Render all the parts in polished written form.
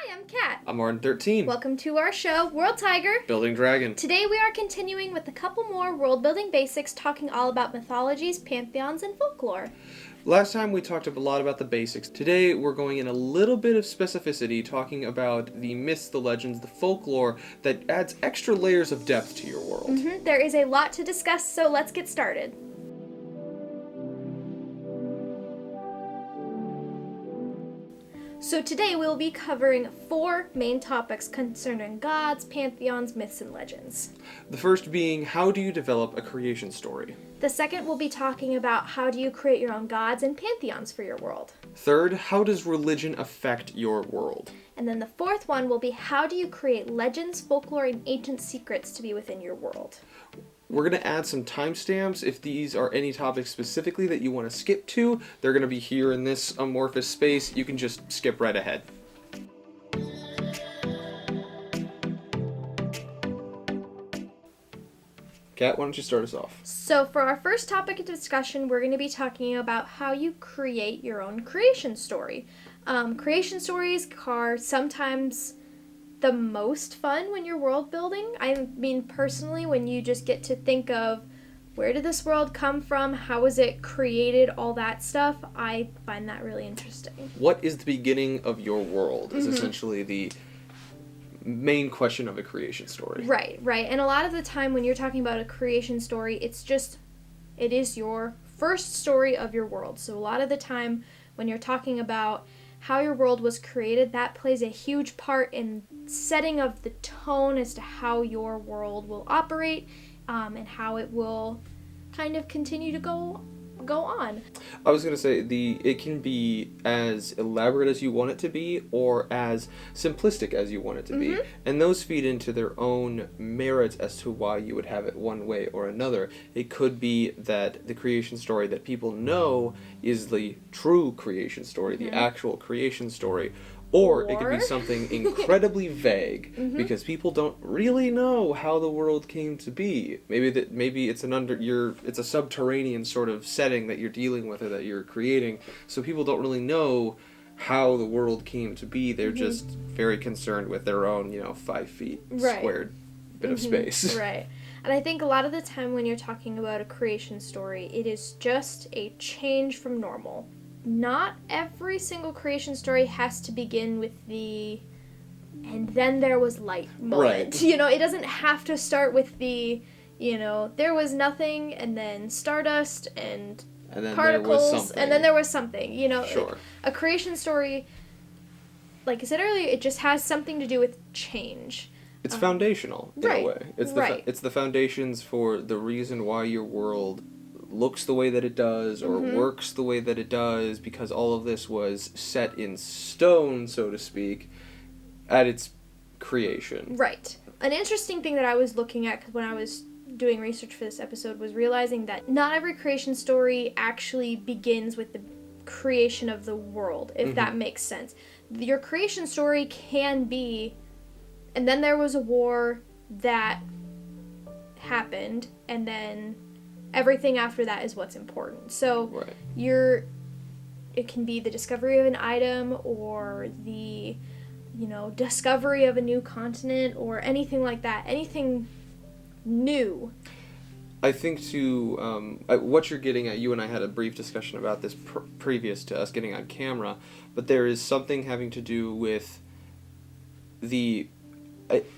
Hi, I'm Kat. I'm Arden 13. Welcome to our show, World Tiger. Building Dragon. Today we are continuing with a couple more world-building basics, talking all about mythologies, pantheons, and folklore. Last time we talked a lot about the basics. Today we're going in a little bit of specificity, talking about the myths, the legends, the folklore that adds extra layers of depth to your world. There is a lot to discuss, so let's get started. So today we'll be covering 4 main topics concerning gods, pantheons, myths, and legends. The first being, how do you develop a creation story? The second we'll be talking about how do you create your own gods and pantheons for your world. Third, how does religion affect your world? And then the fourth one will be how do you create legends, folklore, and ancient secrets to be within your world. We're going to add some timestamps. If these are any topics specifically that you want to skip to, they're going to be here in this amorphous space. You can just skip right ahead. Kat, why don't you start us off? So for our first topic of discussion, we're going to be talking about how you create your own creation story. Creation stories are sometimes the most fun when you're world building. I mean, personally, when you just get to think of where did this world come from, how was it created, all that stuff, I find that really interesting. What is the beginning of your world is essentially the main question of a creation story. Right. And a lot of the time when you're talking about a creation story, it is your first story of your world. So a lot of the time when you're talking about how your world was created, that plays a huge part in setting of the tone as to how your world will operate, and how it will kind of continue to go on. I was going to say, it can be as elaborate as you want it to be, or as simplistic as you want it to be. And those feed into their own merits as to why you would have it one way or another. It could be that the creation story that people know is the true creation story, the actual creation story. Or it could be something incredibly vague, because people don't really know how the world came to be. Maybe it's it's a subterranean sort of setting that you're dealing with or that you're creating, so people don't really know how the world came to be. They're just very concerned with their own, 5 feet squared bit of space. Right. And I think a lot of the time when you're talking about a creation story, it is just a change from normal. Not every single creation story has to begin with the and then there was light moment. Right. It doesn't have to start with the, there was nothing and then stardust and then particles and then there was something. Sure. A creation story, like I said earlier, it just has something to do with change. It's foundational in a way. It's the foundations for the reason why your world looks the way that it does or works the way that it does, because all of this was set in stone, so to speak, at its creation. Right. An interesting thing that I was looking at when I was doing research for this episode was realizing that not every creation story actually begins with the creation of the world, if that makes sense. Your creation story can be, and then there was a war that happened, and then everything after that is what's important. So it can be the discovery of an item or the, discovery of a new continent or anything like that. Anything new. I think what you're getting at, you and I had a brief discussion about this previous to us getting on camera, but there is something having to do with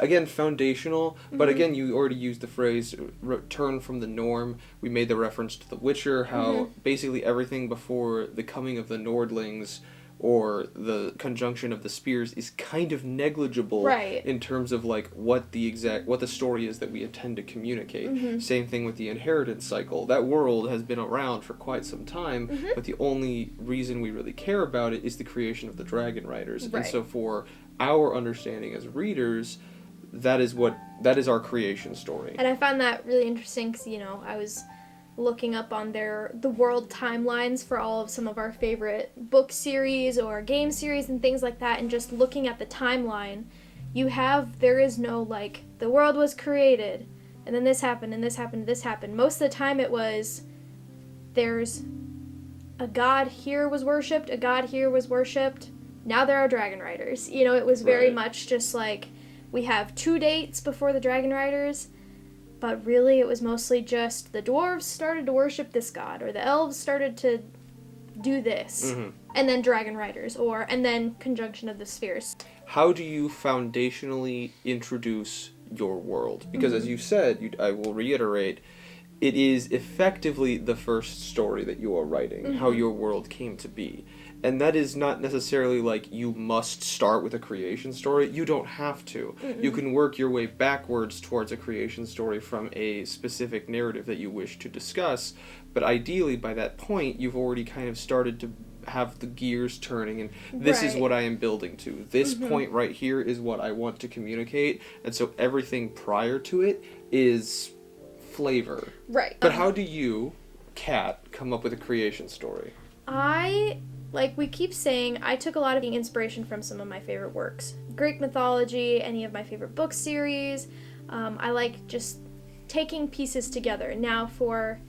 again, foundational, but again, you already used the phrase return from the norm. We made the reference to The Witcher, how basically everything before the coming of the Nordlings or the conjunction of the spears is kind of negligible in terms of what the story is that we intend to communicate. Same thing with the inheritance cycle. That world has been around for quite some time, but the only reason we really care about it is the creation of the Dragon Riders. And so for our understanding as readers, that is our creation story. And I found that really interesting because, I was looking up on the world timelines for all of some of our favorite book series or game series and things like that, and just looking at the timeline, there is no, the world was created, and then this happened, and this happened, and this happened. Most of the time it was, there's a god here was worshipped, a god here was worshipped, now there are dragon riders. You know, it was very Right. much just like, we have 2 dates before the dragon riders, but really it was mostly just the dwarves started to worship this god, or the elves started to do this, and then dragon riders, and then conjunction of the spheres. How do you foundationally introduce your world? Because as you said, I will reiterate, it is effectively the first story that you are writing, how your world came to be. And that is not necessarily like you must start with a creation story. You don't have to. You can work your way backwards towards a creation story from a specific narrative that you wish to discuss. But ideally, by that point, you've already kind of started to have the gears turning, and this is Right. what I am building to. This point right here is what I want to communicate, and so everything prior to it is flavor. Right. But how do you, Kat, come up with a creation story? Like we keep saying, I took a lot of inspiration from some of my favorite works. Greek mythology, any of my favorite book series. I like just taking pieces together. Now for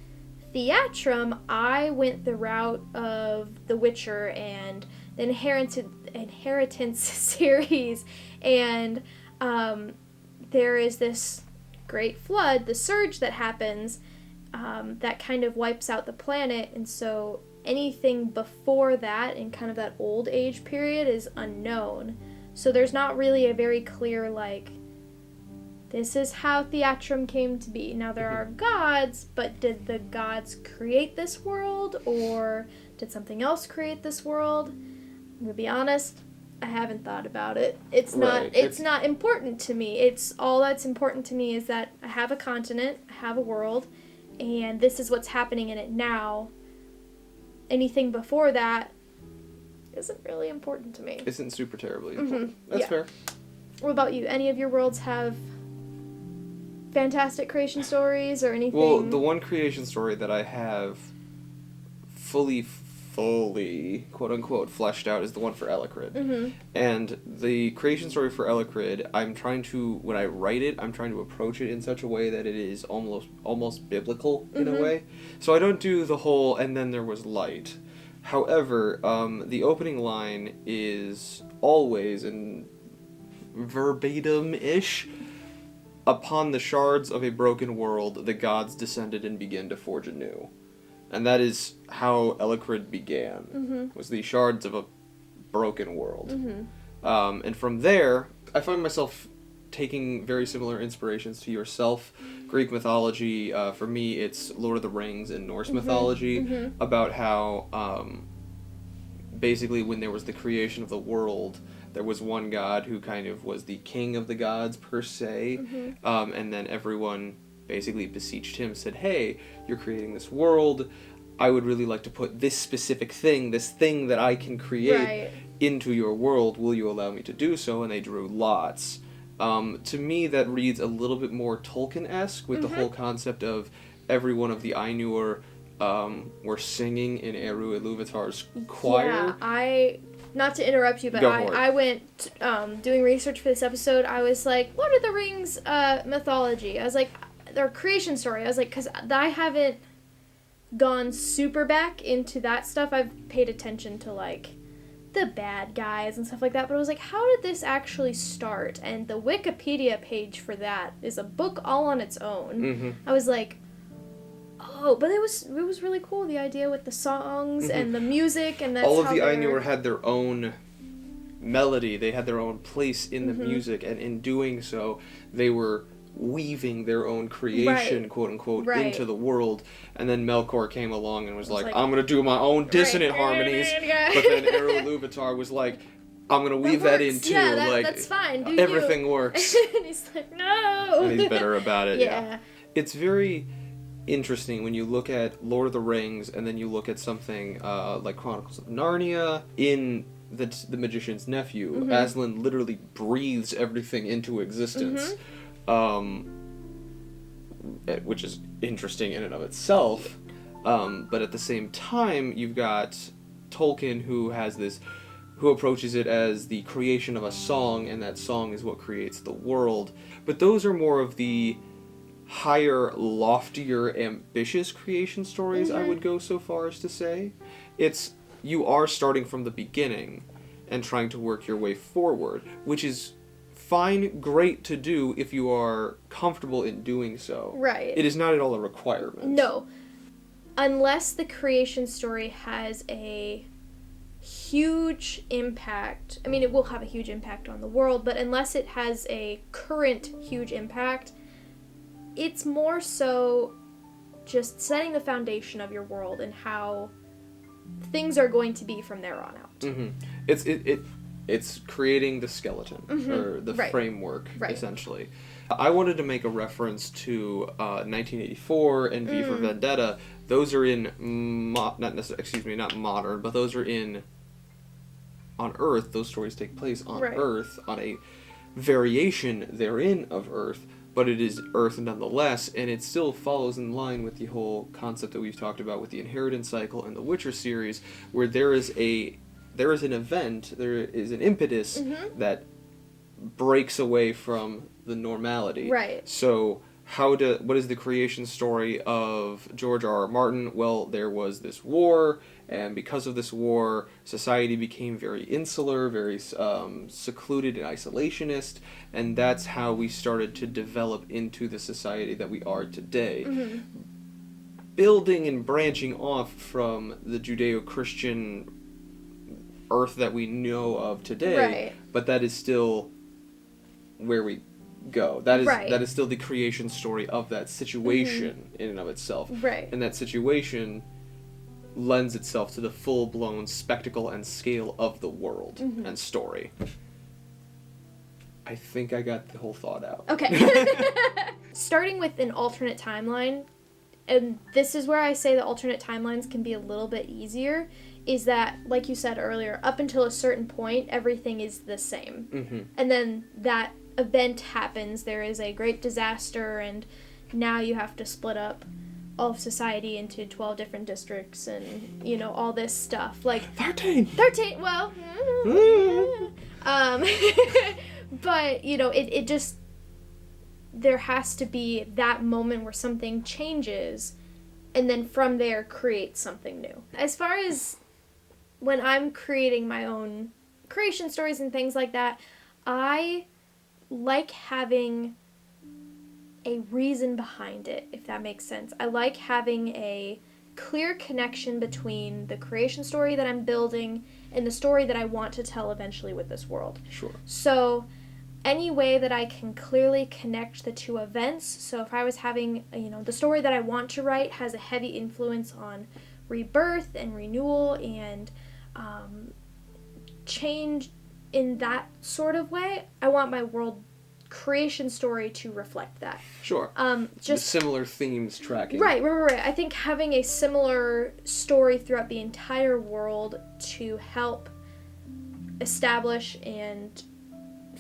Theatrum, I went the route of The Witcher and the Inheritance series, and there is this great flood, the surge that happens, that kind of wipes out the planet, and so anything before that in kind of that old age period is unknown. So there's not really a very clear, like, this is how Theatrum came to be. Now there are gods, but did the gods create this world, or did something else create this world? I'm gonna be honest, I haven't thought about it. It's not important to me. It's all that's important to me is that I have a continent, I have a world, and this is what's happening in it now. Anything before that isn't really important to me. Isn't super terribly important. That's fair. What about you? Any of your worlds have fantastic creation stories or anything? Well, the one creation story that I have fully, quote-unquote, fleshed out is the one for Elicrid. And the creation story for Elicrid, when I write it, I'm trying to approach it in such a way that it is almost biblical in a way. So I don't do the whole, and then there was light. However, the opening line is always, and verbatim-ish, upon the shards of a broken world, the gods descended and began to forge anew. And that is how Elicrid began, was the shards of a broken world. And from there, I find myself taking very similar inspirations to yourself. Greek mythology, for me, it's Lord of the Rings and Norse mythology, about how basically when there was the creation of the world, there was one god who kind of was the king of the gods, per se, and then everyone basically beseeched him, said, hey, you're creating this world, I would really like to put this specific thing, this thing that I can create into your world, will you allow me to do so? And they drew lots. To me, that reads a little bit more Tolkien-esque, with the whole concept of every one of the Ainur were singing in Eru Iluvatar's choir. Yeah, not to interrupt you, but I went, doing research for this episode, I was like, Lord of the Rings mythology. I was like, their creation story. I was like, because I haven't gone super back into that stuff. I've paid attention to, like, the bad guys and stuff like that, but I was like, how did this actually start? And the Wikipedia page for that is a book all on its own. I was like, oh, but it was really cool, the idea with the songs and the music, and that's all of the Ainur had their own melody, they had their own place in the music, and in doing so, they were weaving their own creation, quote-unquote, into the world, and then Melkor came along and was like, I'm gonna do my own dissonant harmonies, but then Eru Iluvatar was like, I'm gonna weave that in too, like, that's fine, do everything works. And he's like, no! And he's better about it, It's very interesting when you look at Lord of the Rings, and then you look at something like Chronicles of Narnia. In the Magician's Nephew, Aslan literally breathes everything into existence. Which is interesting in and of itself, but at the same time, you've got Tolkien who approaches it as the creation of a song, and that song is what creates the world. But those are more of the higher, loftier, ambitious creation stories, I would go so far as to say. You are starting from the beginning, and trying to work your way forward, which is fine, great to do if you are comfortable in doing so. Right. It is not at all a requirement. No. Unless the creation story has a huge impact. I mean, it will have a huge impact on the world, but unless it has a current huge impact, it's more so just setting the foundation of your world and how things are going to be from there on out. Mm-hmm. It's creating the skeleton, or the framework, essentially. I wanted to make a reference to 1984 and V for Vendetta. Those are in, not modern, but those are on Earth. Those stories take place on Earth, on a variation therein of Earth, but it is Earth nonetheless, and it still follows in line with the whole concept that we've talked about with the inheritance cycle and the Witcher series, where there is an event, there is an impetus that breaks away from the normality. Right. So what is the creation story of George R.R. Martin? Well, there was this war, and because of this war, society became very insular, very secluded and isolationist, and that's how we started to develop into the society that we are today. Building and branching off from the Judeo-Christian Earth that we know of today, but that is still where we go. That is still the creation story of that situation in and of itself. And that situation lends itself to the full-blown spectacle and scale of the world and story. I think I got the whole thought out. Okay. Starting with an alternate timeline, and this is where I say the alternate timelines can be a little bit easier, is that, like you said earlier, up until a certain point, everything is the same. And then that event happens, there is a great disaster, and now you have to split up all of society into 12 different districts and, all this stuff. Like 13, well... but, it just... There has to be that moment where something changes, and then from there create something new. As far as when I'm creating my own creation stories and things like that, I like having a reason behind it, if that makes sense. I like having a clear connection between the creation story that I'm building and the story that I want to tell eventually with this world. Sure. So any way that I can clearly connect the two events, so if I was having, the story that I want to write has a heavy influence on rebirth and renewal and change in that sort of way, I want my world creation story to reflect that. Sure. Just similar themes tracking. Right. I think having a similar story throughout the entire world to help establish and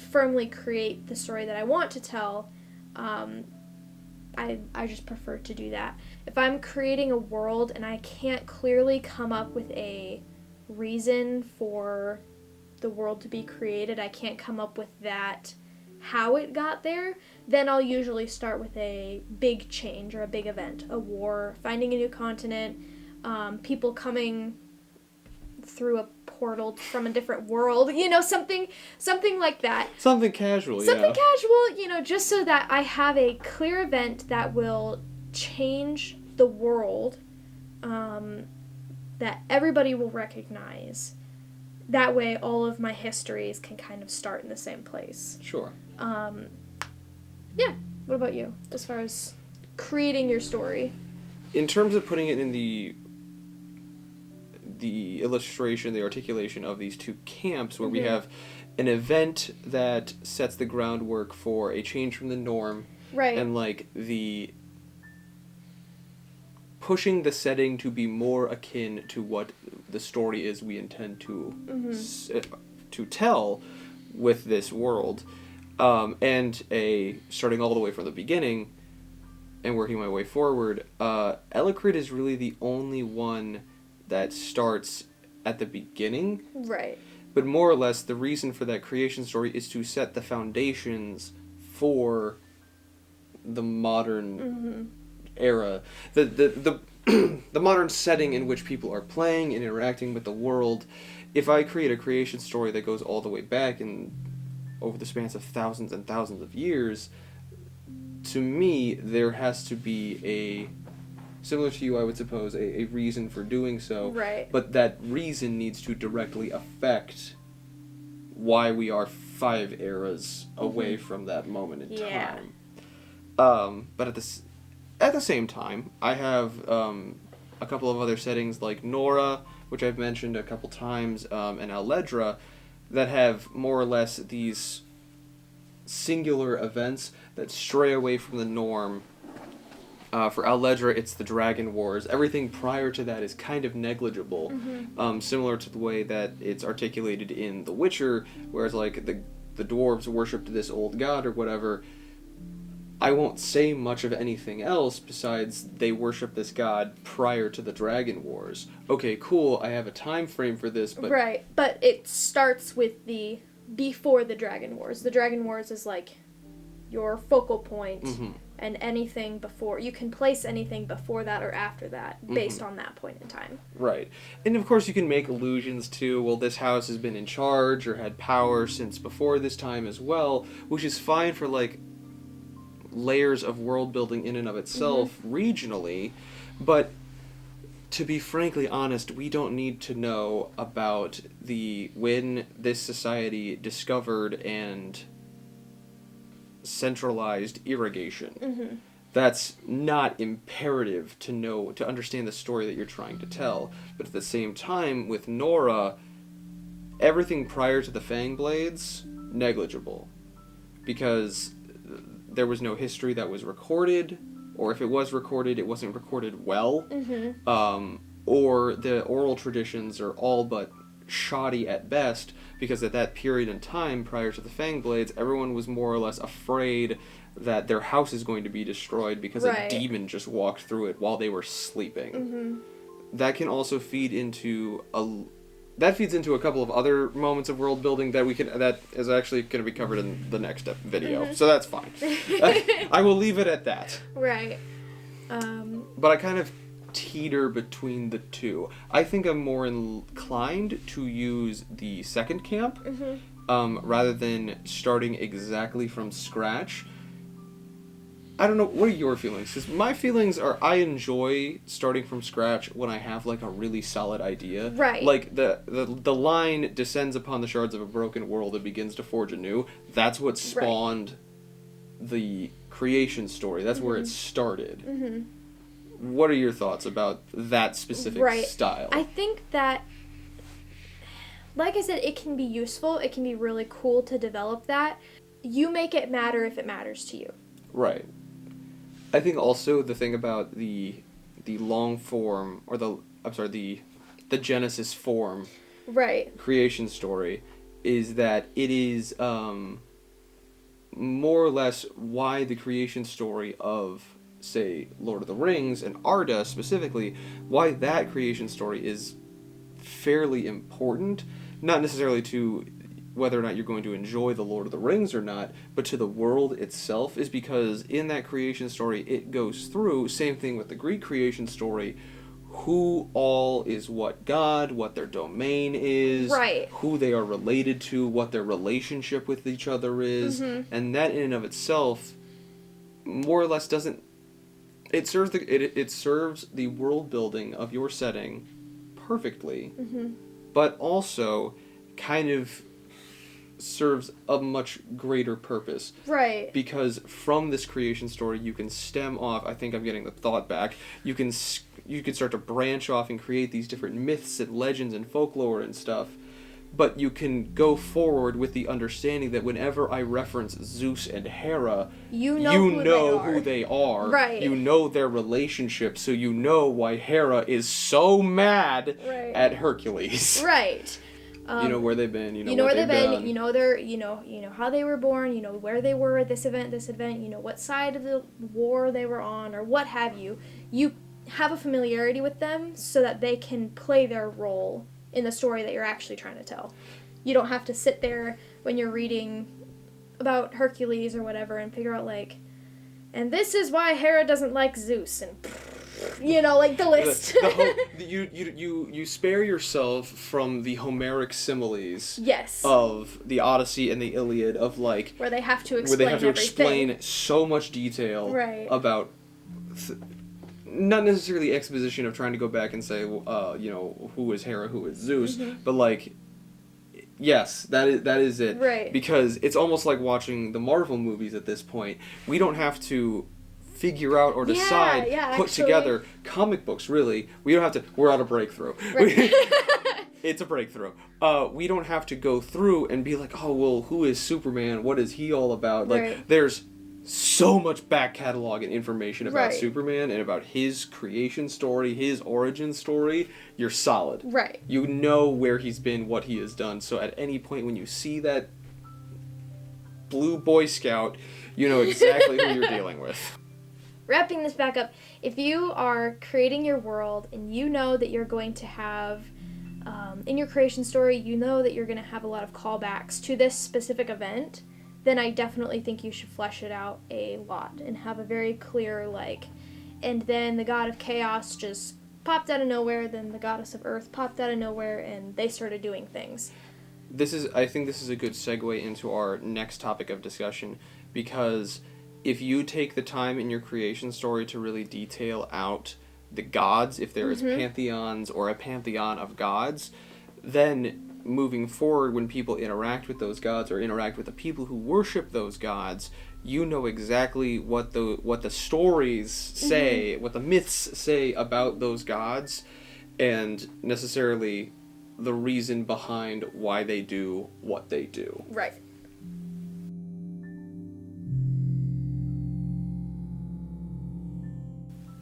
firmly create the story that I want to tell, I just prefer to do that. If I'm creating a world and I can't clearly come up with a reason for the world to be created, I can't come up with that, how it got there, then I'll usually start with a big change or a big event, a war, finding a new continent, people coming through a portal from a different world, something like that. Something casual, Something casual, just so that I have a clear event that will change the world, that everybody will recognize. That way all of my histories can kind of start in the same place. Sure. Yeah. What about you, as far as creating your story? In terms of putting it in the illustration, the articulation of these two camps, where we have an event that sets the groundwork for a change from the norm, and the pushing the setting to be more akin to what the story is we intend to tell with this world, and starting all the way from the beginning and working my way forward. Elicrid is really the only one that starts at the beginning. Right. But more or less, the reason for that creation story is to set the foundations for the modern era. The modern setting in which people are playing and interacting with the world if I create a creation story that goes all the way back and over the spans of thousands and thousands of years, to me, there has to be similar to you, I would suppose, a reason for doing so. Right. But that reason needs to directly affect why we are 5 eras away from that moment in time. But at the same time, I have a couple of other settings like Nora, which I've mentioned a couple times, and Alledra, that have more or less these singular events that stray away from the norm. For Alledra, it's the Dragon Wars. Everything prior to that is kind of negligible, similar to the way that it's articulated in The Witcher, whereas like the dwarves worshipped this old god or whatever. I won't say much of anything else besides they worship this god prior to the Dragon Wars. Okay, cool, I have a time frame for this, but... Right, but it starts with before the Dragon Wars. The Dragon Wars is like your focal point, and anything before... You can place anything before that or after that, based on that point in time. Right. And of course you can make allusions to, well, this house has been in charge or had power since before this time as well, which is fine for, like, layers of world building in and of itself regionally, but to be frankly honest, we don't need to know about when this society discovered and centralized irrigation. That's not imperative to understand the story that you're trying to tell. But at the same time, with Nora, everything prior to the Fangblades, negligible. Because there was no history that was recorded, or if it was recorded, it wasn't recorded well, or the oral traditions are all but shoddy at best, because at that period in time, prior to the Fangblades, everyone was more or less afraid that their house is going to be destroyed because a demon just walked through it while they were sleeping. That can also feed into a couple of other moments of world building that is actually going to be covered in the next video. So that's fine. I will leave it at that. Right. But I kind of teeter between the two. I think I'm more inclined to use the second camp rather than starting exactly from scratch. I don't know, what are your feelings? Because my feelings are, I enjoy starting from scratch when I have, like, a really solid idea. Right. Like, the line descends upon the shards of a broken world and begins to forge anew. That's what spawned the creation story. That's where it started. What are your thoughts about that specific style? I think that, like I said, it can be useful. It can be really cool to develop that. You make it matter if it matters to you. Right. I think also the thing about the long form, or the Genesis form creation story is that it is more or less why the creation story of, say, Lord of the Rings and Arda specifically, why that creation story is fairly important, not necessarily to whether or not you're going to enjoy the Lord of the Rings or not, but to the world itself, is because in that creation story it goes through, same thing with the Greek creation story, who all is what god, what their domain is, who they are related to, what their relationship with each other is, and that in and of itself more or less doesn't... It serves the world building of your setting perfectly, but also kind of serves a much greater purpose. Right. Because from this creation story, you can stem off, I think I'm getting the thought back, you can start to branch off and create these different myths and legends and folklore and stuff, but you can go forward with the understanding that whenever I reference Zeus and Hera, you know who they are. Right. You know their relationship, so you know why Hera is so mad at Hercules. Right. You know where they've been, you know where they've been, done. You know you know how they were born, you know where they were at this event, you know what side of the war they were on, or what have you. You have a familiarity with them so that they can play their role in the story that you're actually trying to tell. You don't have to sit there when you're reading about Hercules or whatever and figure out, like, and this is why Hera doesn't like Zeus, and like the list. You spare yourself from the Homeric similes. Yes. Of the Odyssey and the Iliad, of like where they have to explain so much detail right. about not necessarily exposition of trying to go back and say who is Hera, who is Zeus, but like yes, that is it. Right. Because it's almost like watching the Marvel movies at this point. We don't have to figure out or decide, put together comic books, really. We don't have to, we're on a breakthrough. Right. It's a breakthrough. We don't have to go through and be like, oh, well, who is Superman? What is he all about? Like, there's so much back catalog and information about Superman and about his creation story, his origin story. You're solid. Right. You know where he's been, what he has done. So at any point when you see that blue Boy Scout, you know exactly who you're dealing with. Wrapping this back up, if you are creating your world and you know that you're going to have, in your creation story, you know that you're going to have a lot of callbacks to this specific event, then I definitely think you should flesh it out a lot and have a very clear, and then the god of chaos just popped out of nowhere, then the goddess of earth popped out of nowhere, and they started doing things. I think this is a good segue into our next topic of discussion, because if you take the time in your creation story to really detail out the gods, if there is pantheons or a pantheon of gods, then moving forward when people interact with those gods or interact with the people who worship those gods, you know exactly what the stories say, what the myths say about those gods, and necessarily the reason behind why they do what they do. Right.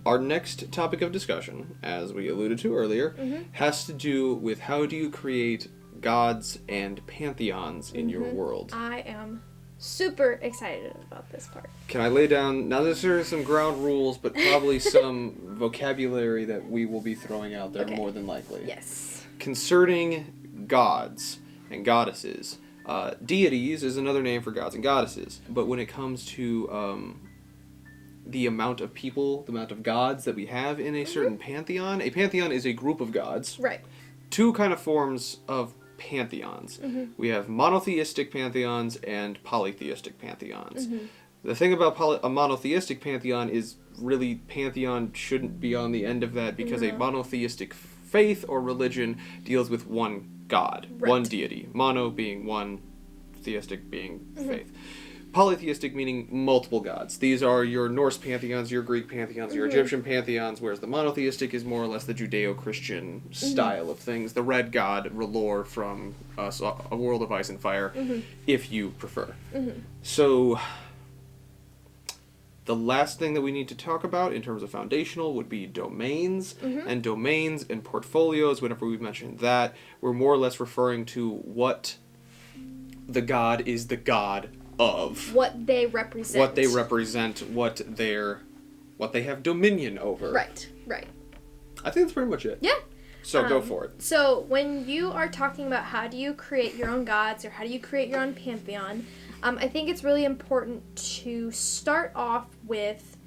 Our next topic of discussion, as we alluded to earlier, has to do with how do you create gods and pantheons in your world. I am super excited about this part. Can I lay down, not necessarily some ground rules, but probably some vocabulary that we will be throwing out there more than likely. Yes. Concerning gods and goddesses, deities is another name for gods and goddesses, but when it comes to the amount of people, the amount of gods that we have in a certain pantheon. A pantheon is a group of gods. Right. Two kind of forms of pantheons. We have monotheistic pantheons and polytheistic pantheons. The thing about a monotheistic pantheon is really pantheon shouldn't be on the end of that because a monotheistic faith or religion deals with one god, one deity. Mono being one, theistic being faith. Polytheistic meaning multiple gods. These are your Norse pantheons, your Greek pantheons, your Egyptian pantheons, whereas the monotheistic is more or less the Judeo-Christian style of things. The red god, R'hllor from A World of Ice and Fire, if you prefer. So, the last thing that we need to talk about in terms of foundational would be domains. And domains and portfolios, whenever we mention that, we're more or less referring to what the god is the god of. What they represent. What they represent, what they have dominion over. Right. I think that's pretty much it. Yeah. So go for it. So when you are talking about how do you create your own gods or how do you create your own pantheon, I think it's really important to start off with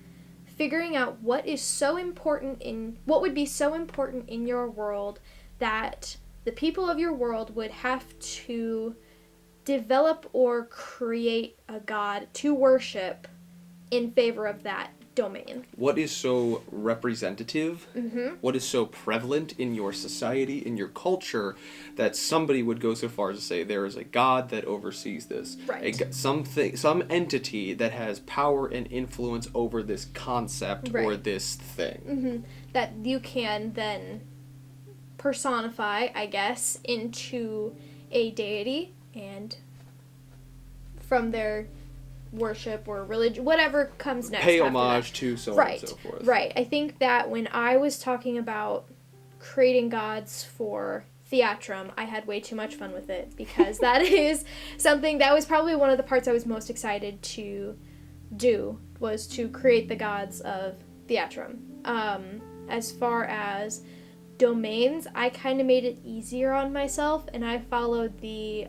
figuring out what would be so important in your world that the people of your world would have to develop or create a god to worship in favor of that domain. What is so representative, what is so prevalent in your society, in your culture, that somebody would go so far as to say there is a god that oversees this. Right. Some entity that has power and influence over this concept or this thing. That you can then personify, I guess, into a deity and from their worship or religion, whatever comes next. Pay homage to so on and so forth. Right. I think that when I was talking about creating gods for Theatrum, I had way too much fun with it because that is something that was probably one of the parts I was most excited to do, was to create the gods of Theatrum. As far as domains, I kind of made it easier on myself, and I followed the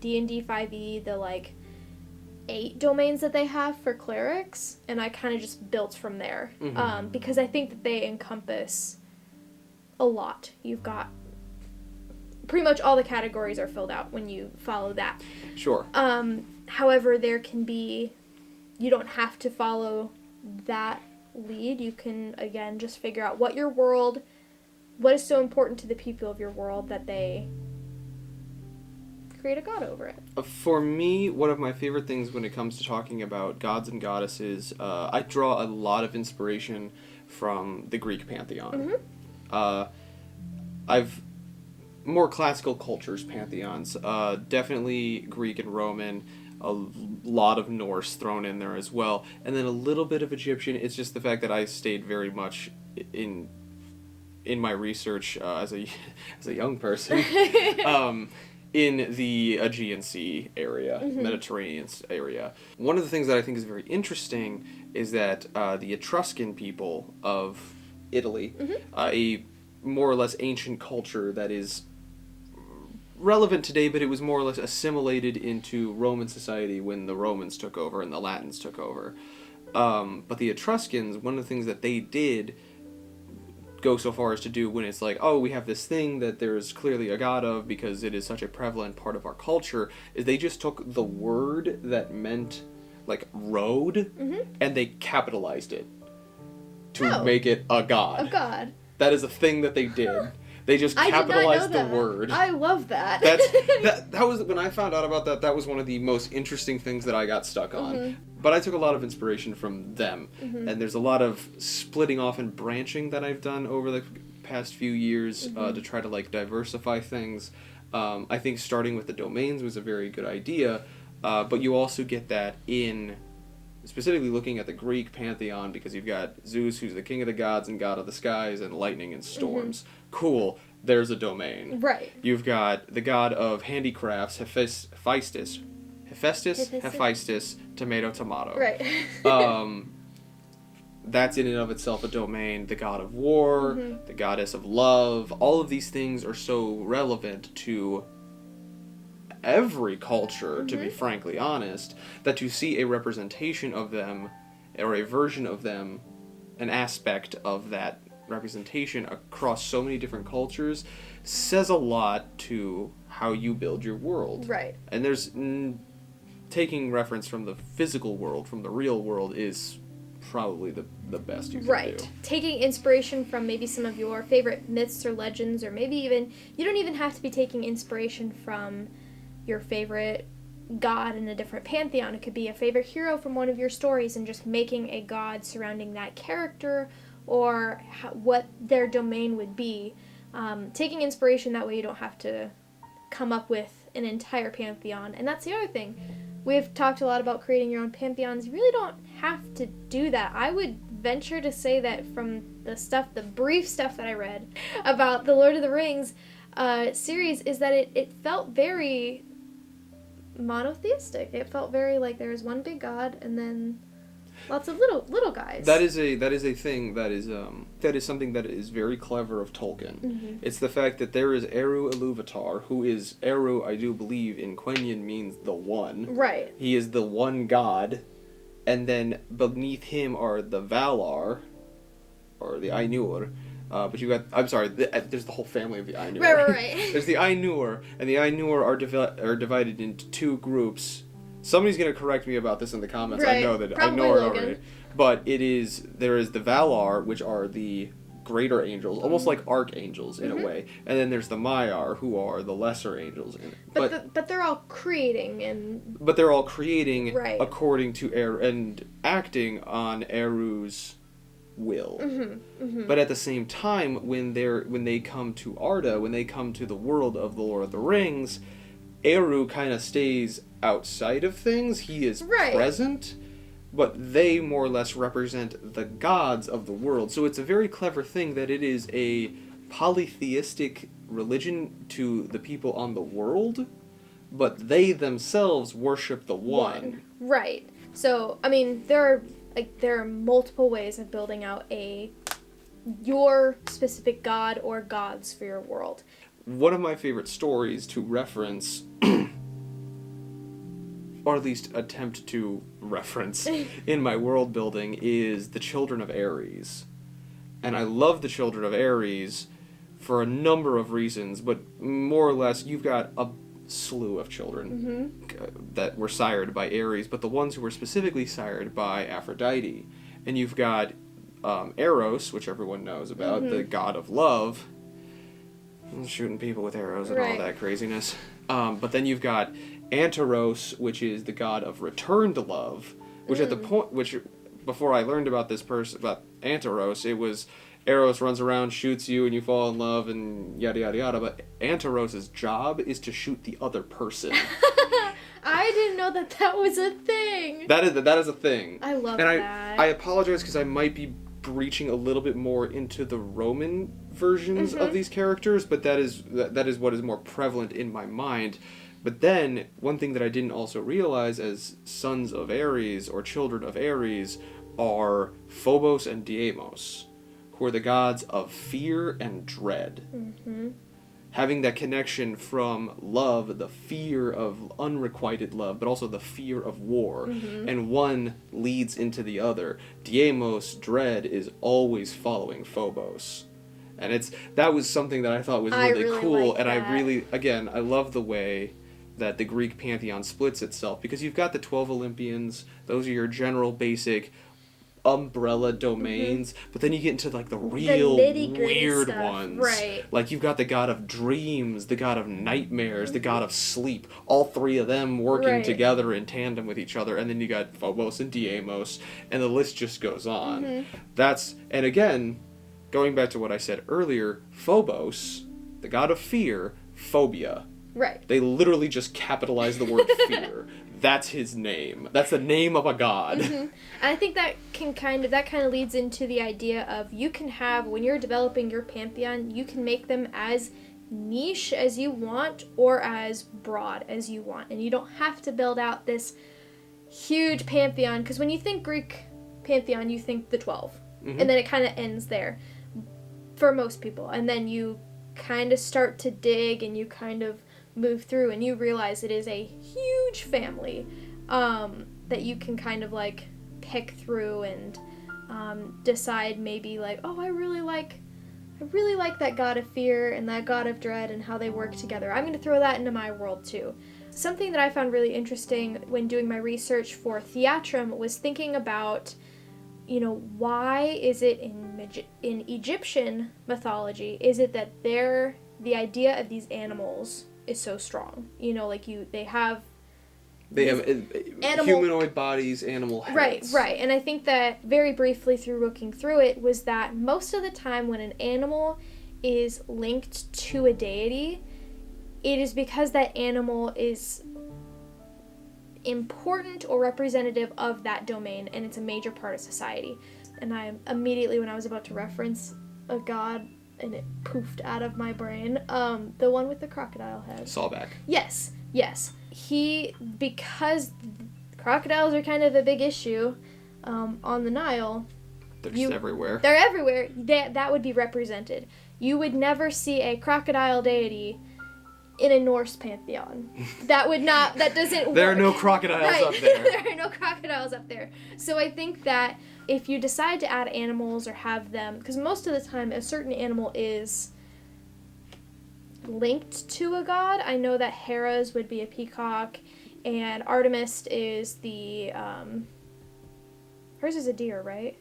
D&D 5e, the 8 domains that they have for clerics, and I kind of just built from there. Because I think that they encompass a lot. You've got pretty much all the categories are filled out when you follow that. Sure. However, there can be, you don't have to follow that lead. You can, again, just figure out what is so important to the people of your world that they create a god over it. For me, one of my favorite things when it comes to talking about gods and goddesses, I draw a lot of inspiration from the Greek pantheon. I've more classical cultures pantheons, definitely Greek and Roman, a lot of Norse thrown in there as well, and then a little bit of Egyptian. It's just the fact that I stayed very much in my research as a young person in the Aegean Sea area, Mediterranean area. One of the things that I think is very interesting is that the Etruscan people of Italy, a more or less ancient culture that is relevant today, but it was more or less assimilated into Roman society when the Romans took over and the Latins took over. But the Etruscans, one of the things that they did go so far as to do when it's like, oh, we have this thing that there's clearly a god of because it is such a prevalent part of our culture, is they just took the word that meant like road and they capitalized it to make it a god. A god. That is a thing that they did. They just capitalized the word. I love that. That was, when I found out about that, that was one of the most interesting things that I got stuck on. But I took a lot of inspiration from them. And there's a lot of splitting off and branching that I've done over the past few years to try to like diversify things. I think starting with the domains was a very good idea, but you also get that in specifically looking at the Greek pantheon, because you've got Zeus, who's the king of the gods and god of the skies and lightning and storms. Cool, there's a domain. Right. You've got the god of handicrafts, Hephaestus, tomato. Right. That's in and of itself a domain. The god of war, the goddess of love, all of these things are so relevant to every culture, to be frankly honest, that to see a representation of them, or a version of them, an aspect of that representation across so many different cultures, says a lot to how you build your world. Right. And there's taking reference from the physical world, from the real world, is probably the best you can do. Taking inspiration from maybe some of your favorite myths or legends, or maybe even, you don't even have to be taking inspiration from your favorite god in a different pantheon. It could be a favorite hero from one of your stories and just making a god surrounding that character or what their domain would be. Taking inspiration, that way you don't have to come up with an entire pantheon. And that's the other thing. We've talked a lot about creating your own pantheons. You really don't have to do that. I would venture to say that from the brief stuff that I read about the Lord of the Rings series, is that it felt very monotheistic. It felt very like there was one big god and then lots of little guys. That is a thing that is something that is very clever of Tolkien. It's the fact that there is Eru Ilúvatar, who is Eru, I do believe in Quenya means the one. Right. He is the one god, and then beneath him are the Valar, or the Ainur. But you got, I'm sorry, there's the whole family of the Ainur. Right. There's the Ainur, and the Ainur are divided into two groups. Somebody's going to correct me about this in the comments. Right. I know that Probably I know it Logan. already. But there is the Valar, which are the greater angels, almost like archangels in a way. And then there's the Maiar, who are the lesser angels. But they're all creating But they're all creating right. according to Eru and acting on Eru's will. But at the same time, when they come to Arda, when they come to the world of the Lord of the Rings, Eru kind of stays outside of things. He is present, but they more or less represent the gods of the world. So it's a very clever thing that it is a polytheistic religion to the people on the world, but they themselves worship the one. Right. So, I mean, there are multiple ways of building out your specific god or gods for your world. One of my favorite stories to reference or at least attempt to reference in my world building, is the children of Ares. And I love the children of Ares for a number of reasons, but more or less, you've got a slew of children that were sired by Ares, but the ones who were specifically sired by Aphrodite. And you've got Eros, which everyone knows about, the god of love, shooting people with arrows and all that craziness. But then you've got Anteros, which is the god of returned love, which at the point, which before I learned about this person, about Anteros, it was Eros runs around, shoots you, and you fall in love, and yada yada yada. But Anteros' job is to shoot the other person. I didn't know that was a thing. That is a thing. I love and that. I apologize because I might be breaching a little bit more into the Roman versions of these characters, but that is what is more prevalent in my mind. But then, one thing that I didn't also realize as sons of Ares, or children of Ares, are Phobos and Deimos, who are the gods of fear and dread. Having that connection from love, the fear of unrequited love, but also the fear of war. And one leads into the other. Deimos, dread, is always following Phobos. And that was something that I thought was really cool. Like and that. I love the way that the Greek pantheon splits itself, because you've got the 12 Olympians. Those are your general basic umbrella domains, but then you get into like the real weird stuff. ones. Right. Like you've got the god of dreams, the god of nightmares, the god of sleep, all three of them working together in tandem with each other, and then you got Phobos and Deimos, and the list just goes on. And again, going back to what I said earlier, Phobos, the god of fear, phobia. Right. They literally just capitalize the word fear. That's his name. That's the name of a god. And I think that kind of leads into the idea of, you can have, when you're developing your pantheon, you can make them as niche as you want or as broad as you want. And you don't have to build out this huge pantheon, because when you think Greek pantheon, you think the 12. And then it kind of ends there for most people. And then you kind of start to dig, and you kind of move through, and you realize it is a huge family that you can kind of like pick through and decide maybe like, oh, I really like that god of fear and that god of dread and how they work together. I'm going to throw that into my world too. Something that I found really interesting when doing my research for Theatrum was thinking about, why is it in Egyptian mythology, is it that the idea of these animals is so strong? They have humanoid bodies, animal heads. Right. And I think that very briefly through looking through it was that most of the time when an animal is linked to a deity, it is because that animal is important or representative of that domain, and it's a major part of society. And I immediately, when I was about to reference a god, and it poofed out of my brain, the one with the crocodile head. Sawback. Yes. Because crocodiles are kind of a big issue on the Nile. They're just everywhere. They're everywhere. That would be represented. You would never see a crocodile deity in a Norse pantheon. That doesn't work. There are no crocodiles up there. There are no crocodiles up there. So I think that if you decide to add animals or have them, because most of the time a certain animal is linked to a god. I know that Hera's would be a peacock, and Artemis is hers is a deer, right?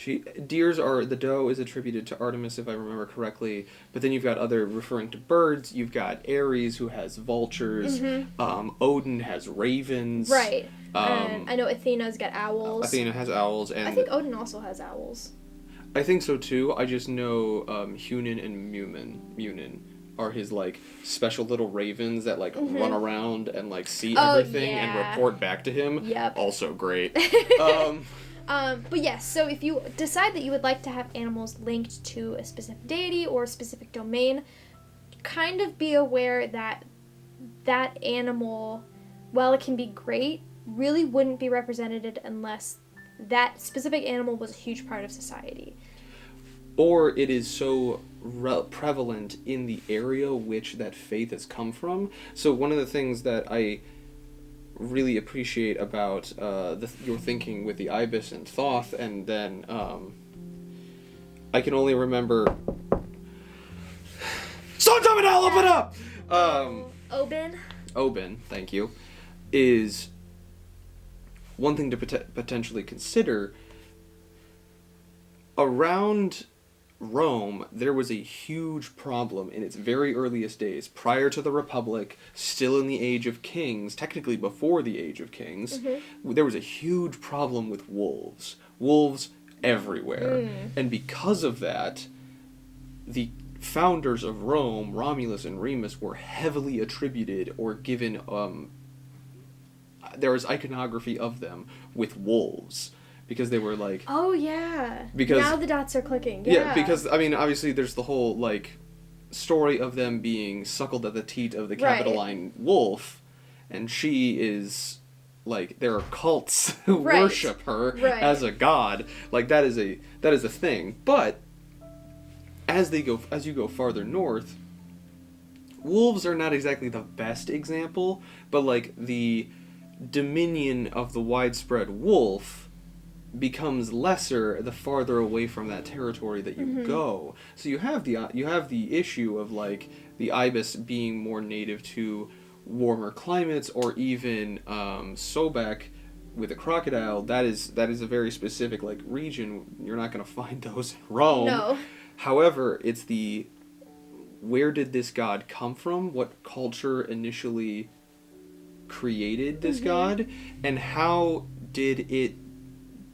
The doe is attributed to Artemis, if I remember correctly, but then you've got other referring to birds. You've got Ares, who has vultures. Odin has ravens. Right. And I know Athena's got owls. Athena has owls, and I think Odin also has owls. I think so too. I just know Hunin and Munin are his special little ravens that run around and see everything and report back to him. Yep. Also great. But yes, so if you decide that you would like to have animals linked to a specific deity or a specific domain, kind of be aware that that animal, while it can be great, really wouldn't be represented unless that specific animal was a huge part of society. Or it is so prevalent in the area which that faith has come from. So one of the things that I really appreciate about your thinking with the Ibis and Thoth, and then I can only remember... Sondominal, open up! Oben, thank you, is one thing to potentially consider. Around Rome, there was a huge problem in its very earliest days, prior to the Republic, still in the Age of Kings, technically before the Age of Kings. There was a huge problem with wolves. Wolves everywhere. And because of that, the founders of Rome, Romulus and Remus, were heavily attributed or given, there was iconography of them with wolves. Because they were like... Oh, yeah. Because, now the dots are clicking. Yeah, because, I mean, obviously there's the whole, like, story of them being suckled at the teat of the Capitoline wolf, and she is, like, there are cults who worship her as a god. Like, that is a thing. But, as you go farther north, wolves are not exactly the best example, but, like, the dominion of the widespread wolf becomes lesser the farther away from that territory that you go. So you have the issue of, like, the ibis being more native to warmer climates, or even Sobek with a crocodile. That is a very specific, like, region. You're not going to find those in Rome. No. However, it's the where did this god come from? What culture initially created this god? And how did it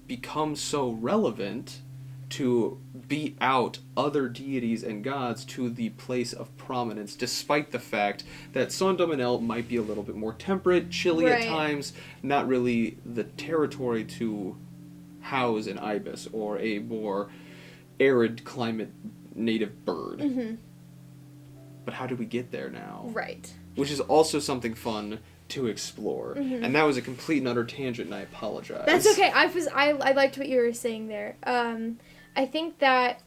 become so relevant to beat out other deities and gods to the place of prominence, despite the fact that Sondominel might be a little bit more temperate, chilly at times, not really the territory to house an ibis or a more arid climate native bird. But how did we get there now? Right. Which is also something fun to explore. And that was a complete and utter tangent, and I apologize. That's okay. I liked what you were saying there. I think that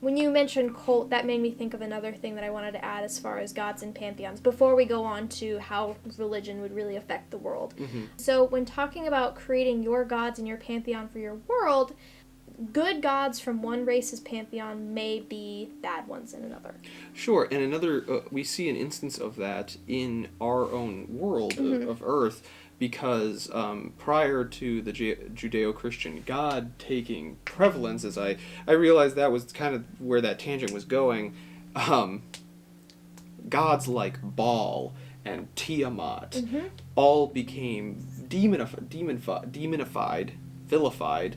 when you mentioned cult, that made me think of another thing that I wanted to add as far as gods and pantheons, before we go on to how religion would really affect the world. So when talking about creating your gods and your pantheon for your world, good gods from one race's pantheon may be bad ones in another. Sure, and another, we see an instance of that in our own world of Earth, because prior to the Judeo-Christian God taking prevalence, as I realized that was kind of where that tangent was going, gods like Baal and Tiamat all became demonified, vilified,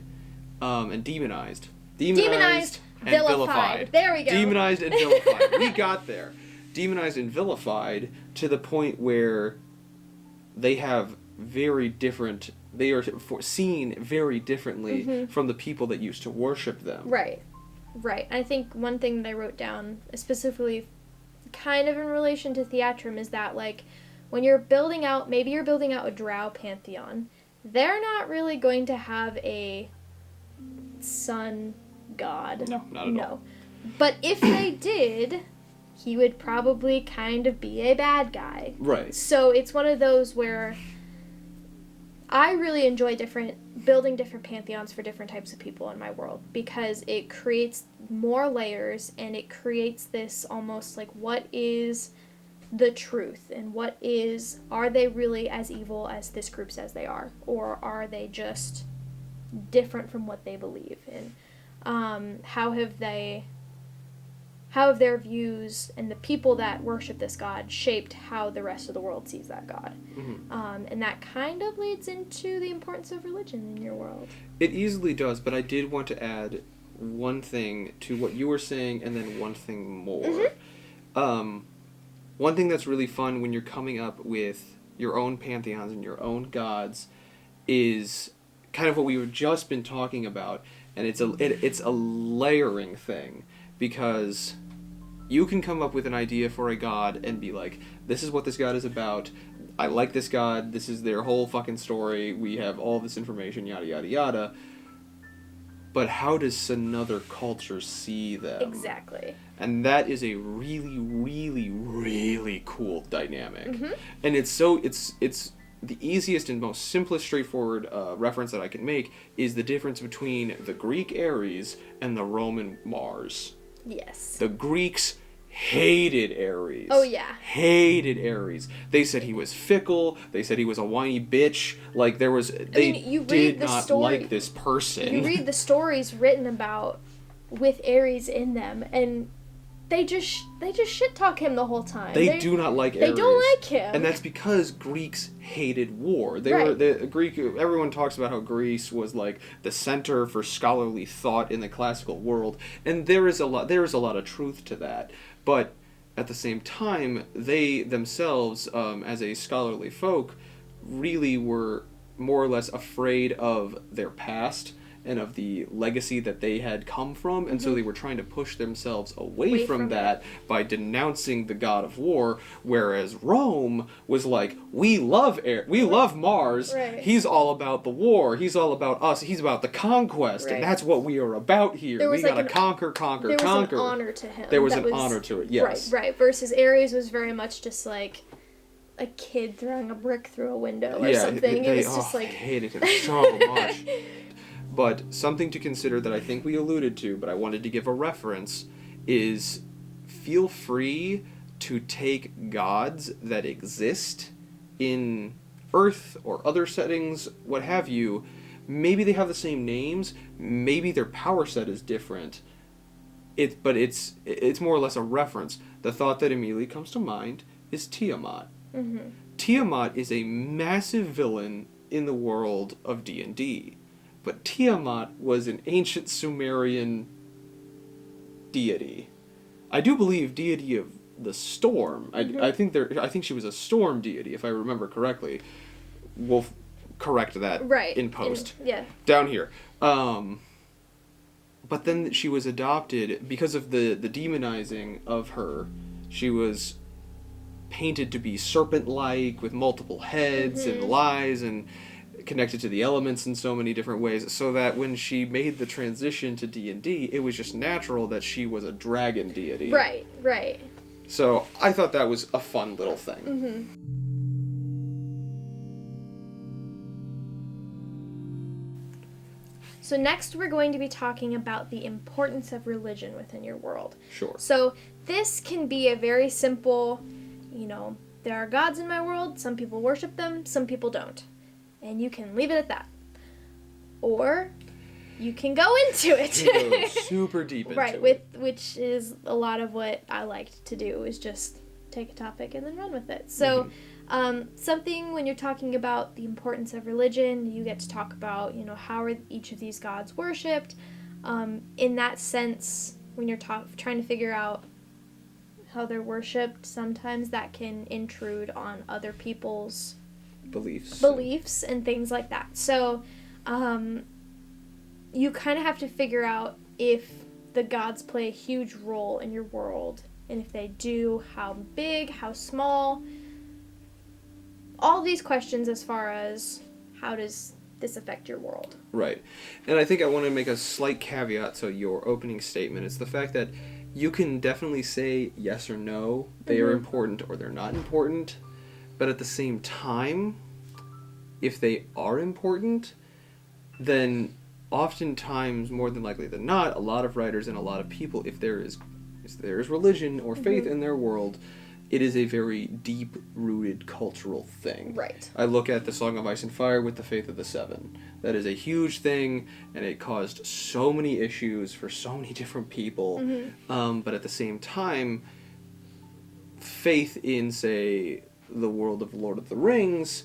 and demonized. Demonized, and vilified. There we go. Demonized and vilified. We got there. Demonized and vilified to the point where they have very different... They are seen very differently from the people that used to worship them. Right. I think one thing that I wrote down, specifically kind of in relation to Theatrum, is that, like, when you're building out... Maybe you're building out a drow pantheon. They're not really going to have a sun god. No, not at all. But if they did, he would probably kind of be a bad guy. Right. So it's one of those where I really enjoy building different pantheons for different types of people in my world, because it creates more layers, and it creates this almost like, what is the truth, and are they really as evil as this group says they are, or are they just different from what they believe in? How have their views and the people that worship this god shaped how the rest of the world sees that god? And that kind of leads into the importance of religion in your world. It easily does, but I did want to add one thing to what you were saying, and then one thing more. One thing that's really fun when you're coming up with your own pantheons and your own gods is kind of what we've just been talking about, and it's a layering thing, because you can come up with an idea for a god and be like, this is what this god is about, I like this god, this is their whole fucking story, we have all this information, yada yada yada, but how does another culture see them? Exactly. And that is a really, really, really cool dynamic. And it's the easiest and most simplest, straightforward reference that I can make is the difference between the Greek Ares and the Roman Mars. Yes. The Greeks hated Ares. Oh, yeah. Hated Ares. They said he was fickle. They said he was a whiny bitch. Like, there was... you did not like this person. You read the stories written about with Ares in them, and they just shit talk him the whole time. They do not like Ares. They don't like him. And that's because Greeks hated war. Everyone talks about how Greece was like the center for scholarly thought in the classical world, and there is a lot of truth to that. But at the same time, they themselves, as a scholarly folk, really were more or less afraid of their past and of the legacy that they had come from, and so they were trying to push themselves away from that by denouncing the god of war, whereas Rome was like, we love Mars, he's all about the war, he's all about us, he's about the conquest, and that's what we are about here. We gotta conquer. There was an honor to him. There was an honor to it, yes. Right, versus Ares was very much just like a kid throwing a brick through a window or something. It was just like... I hated him so much. But something to consider that I think we alluded to, but I wanted to give a reference, is feel free to take gods that exist in Earth or other settings, what have you. Maybe they have the same names, maybe their power set is different, but it's more or less a reference. The thought that immediately comes to mind is Tiamat. Mm-hmm. Tiamat is a massive villain in the world of D&D. But Tiamat was an ancient Sumerian deity. I do believe deity of the storm. I think she was a storm deity, if I remember correctly. We'll correct that in post. Down here. But then she was adopted because of the demonizing of her. She was painted to be serpent-like with multiple heads and lies and connected to the elements in so many different ways, so that when she made the transition to D&D, it was just natural that she was a dragon deity. Right. So I thought that was a fun little thing. Mm-hmm. So next we're going to be talking about the importance of religion within your world. Sure. So this can be a very simple, there are gods in my world, some people worship them, some people don't. And you can leave it at that. Or you can go into it. You can go super deep into it. Which is a lot of what I like to do, is just take a topic and then run with it. So something when you're talking about the importance of religion, you get to talk about, how are each of these gods worshipped. In that sense, when you're trying to figure out how they're worshipped, sometimes that can intrude on other people's beliefs and things like that. So you kind of have to figure out if the gods play a huge role in your world, and if they do, how big, how small. All these questions as far as how does this affect your world. Right. And I think I want to make a slight caveat to your opening statement. It's the fact that you can definitely say yes or no, they are important or they're not important. But at the same time, if they are important, then oftentimes, more than likely than not, a lot of writers and a lot of people, if there is religion or faith in their world, it is a very deep-rooted cultural thing. Right. I look at the Song of Ice and Fire with the Faith of the Seven. That is a huge thing, and it caused so many issues for so many different people. But at the same time, faith in, say, the world of Lord of the Rings,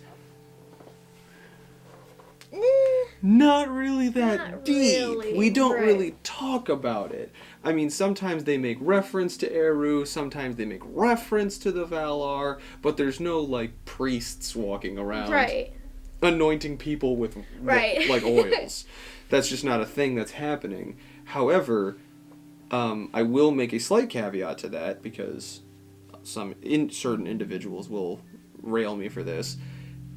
not really that deep. Really, we don't really talk about it. I mean, sometimes they make reference to Eru, sometimes they make reference to the Valar, but there's no, priests walking around anointing people with oils. That's just not a thing that's happening. However, I will make a slight caveat to that, because certain individuals will rail me for this.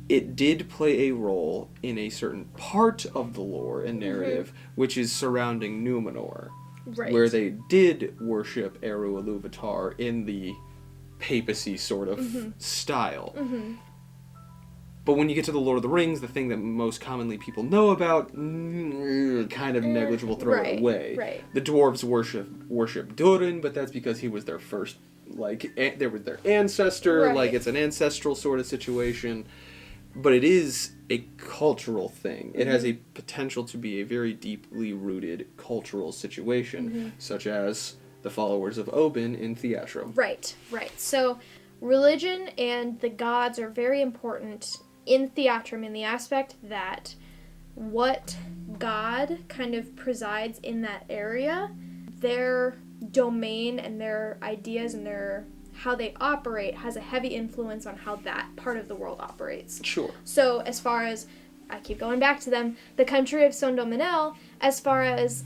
It did play a role in a certain part of the lore and narrative, which is surrounding Numenor, where they did worship Eru Ilúvatar in the papacy sort of style. But when you get to the Lord of the Rings, the thing that most commonly people know about, kind of negligible, throw it away. Right. The dwarves worship Durin, but that's because he was their first, like, they were their ancestor. Right. Like, it's an ancestral sort of situation. But it is a cultural thing. It has a potential to be a very deeply rooted cultural situation, such as the followers of Obin in Theatrum. Right. So, religion and the gods are very important in Theatrum in the aspect that what god kind of presides in that area, their domain and their ideas and their how they operate has a heavy influence on how that part of the world operates. Sure. So as far as, I keep going back to them, the country of Sondominel, as far as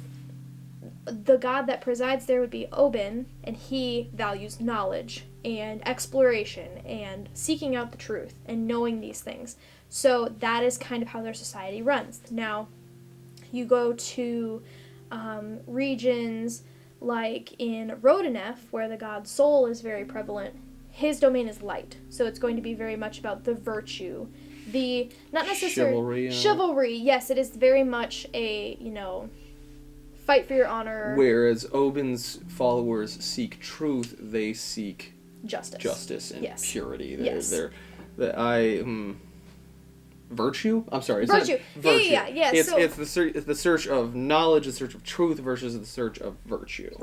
the god that presides there would be Obin, and he values knowledge and exploration and seeking out the truth and knowing these things. So that is kind of how their society runs. Now, you go to regions like in Rodinef, where the god Sol is very prevalent, his domain is light. So it's going to be very much about the virtue. The, not necessarily... Chivalry, yes, it is very much a, fight for your honor. Whereas Obin's followers seek truth, they seek justice and purity. Virtue? I'm sorry. Virtue. Virtue. Yeah. It's the search of knowledge, the search of truth versus the search of virtue.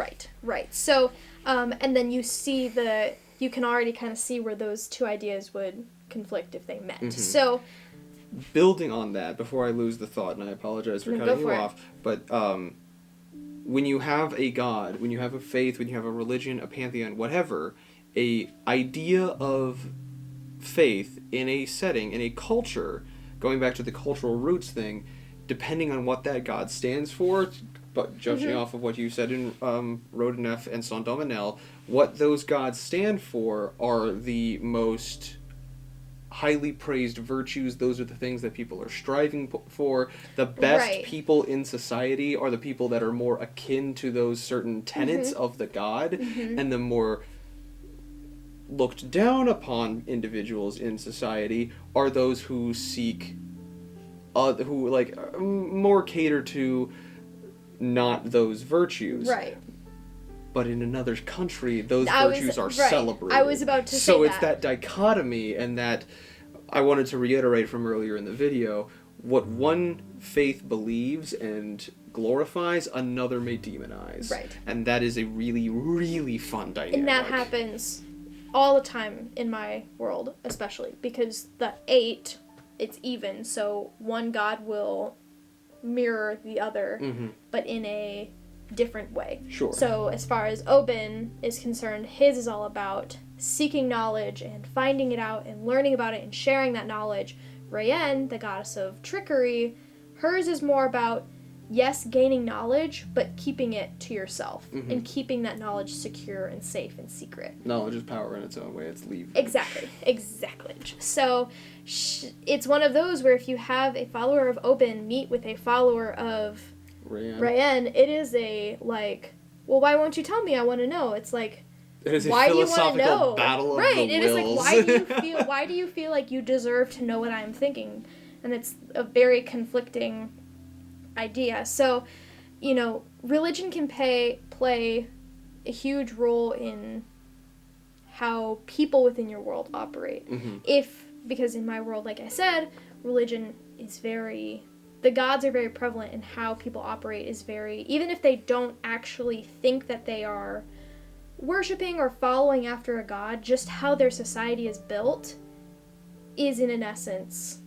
Right. So, and then you can already kind of see where those two ideas would conflict if they met. Mm-hmm. So, building on that, before I lose the thought, and I apologize for cutting you off, but when you have a god, when you have a faith, when you have a religion, a pantheon, whatever, a idea of faith in a setting, in a culture, going back to the cultural roots thing, depending on what that god stands for, but judging off of what you said in Rodinef and Sondominel, what those gods stand for are the most highly praised virtues. Those are the things that people are striving for. The best people in society are the people that are more akin to those certain tenets of the god, and the more looked down upon individuals in society are those who seek, more cater to not those virtues. Right. But in another country, those virtues are celebrated. I was about to say so it's that dichotomy, and that I wanted to reiterate from earlier in the video. What one faith believes and glorifies, another may demonize. Right. And that is a really, really fun dynamic. And that happens all the time in my world, especially, because the 8, it's even, so one god will mirror the other, but in a different way. Sure. So as far as Obin is concerned, his is all about seeking knowledge and finding it out and learning about it and sharing that knowledge. Rayen, the goddess of trickery, hers is more about, yes, gaining knowledge, but keeping it to yourself and keeping that knowledge secure and safe and secret. Knowledge is power in its own way. It's leverage. Exactly. So it's one of those where if you have a follower of Obin meet with a follower of Rayen, it is a, well, why won't you tell me? I want to know. It's like, it is why a philosophical do you want to know? Battle of right. the It wills. is like, why do you feel like you deserve to know what I'm thinking? And it's a very conflicting idea. So, religion can play a huge role in how people within your world operate. Because in my world, like I said, religion is the gods are very prevalent, and how people operate is even if they don't actually think that they are worshipping or following after a god, just how their society is built is in an essence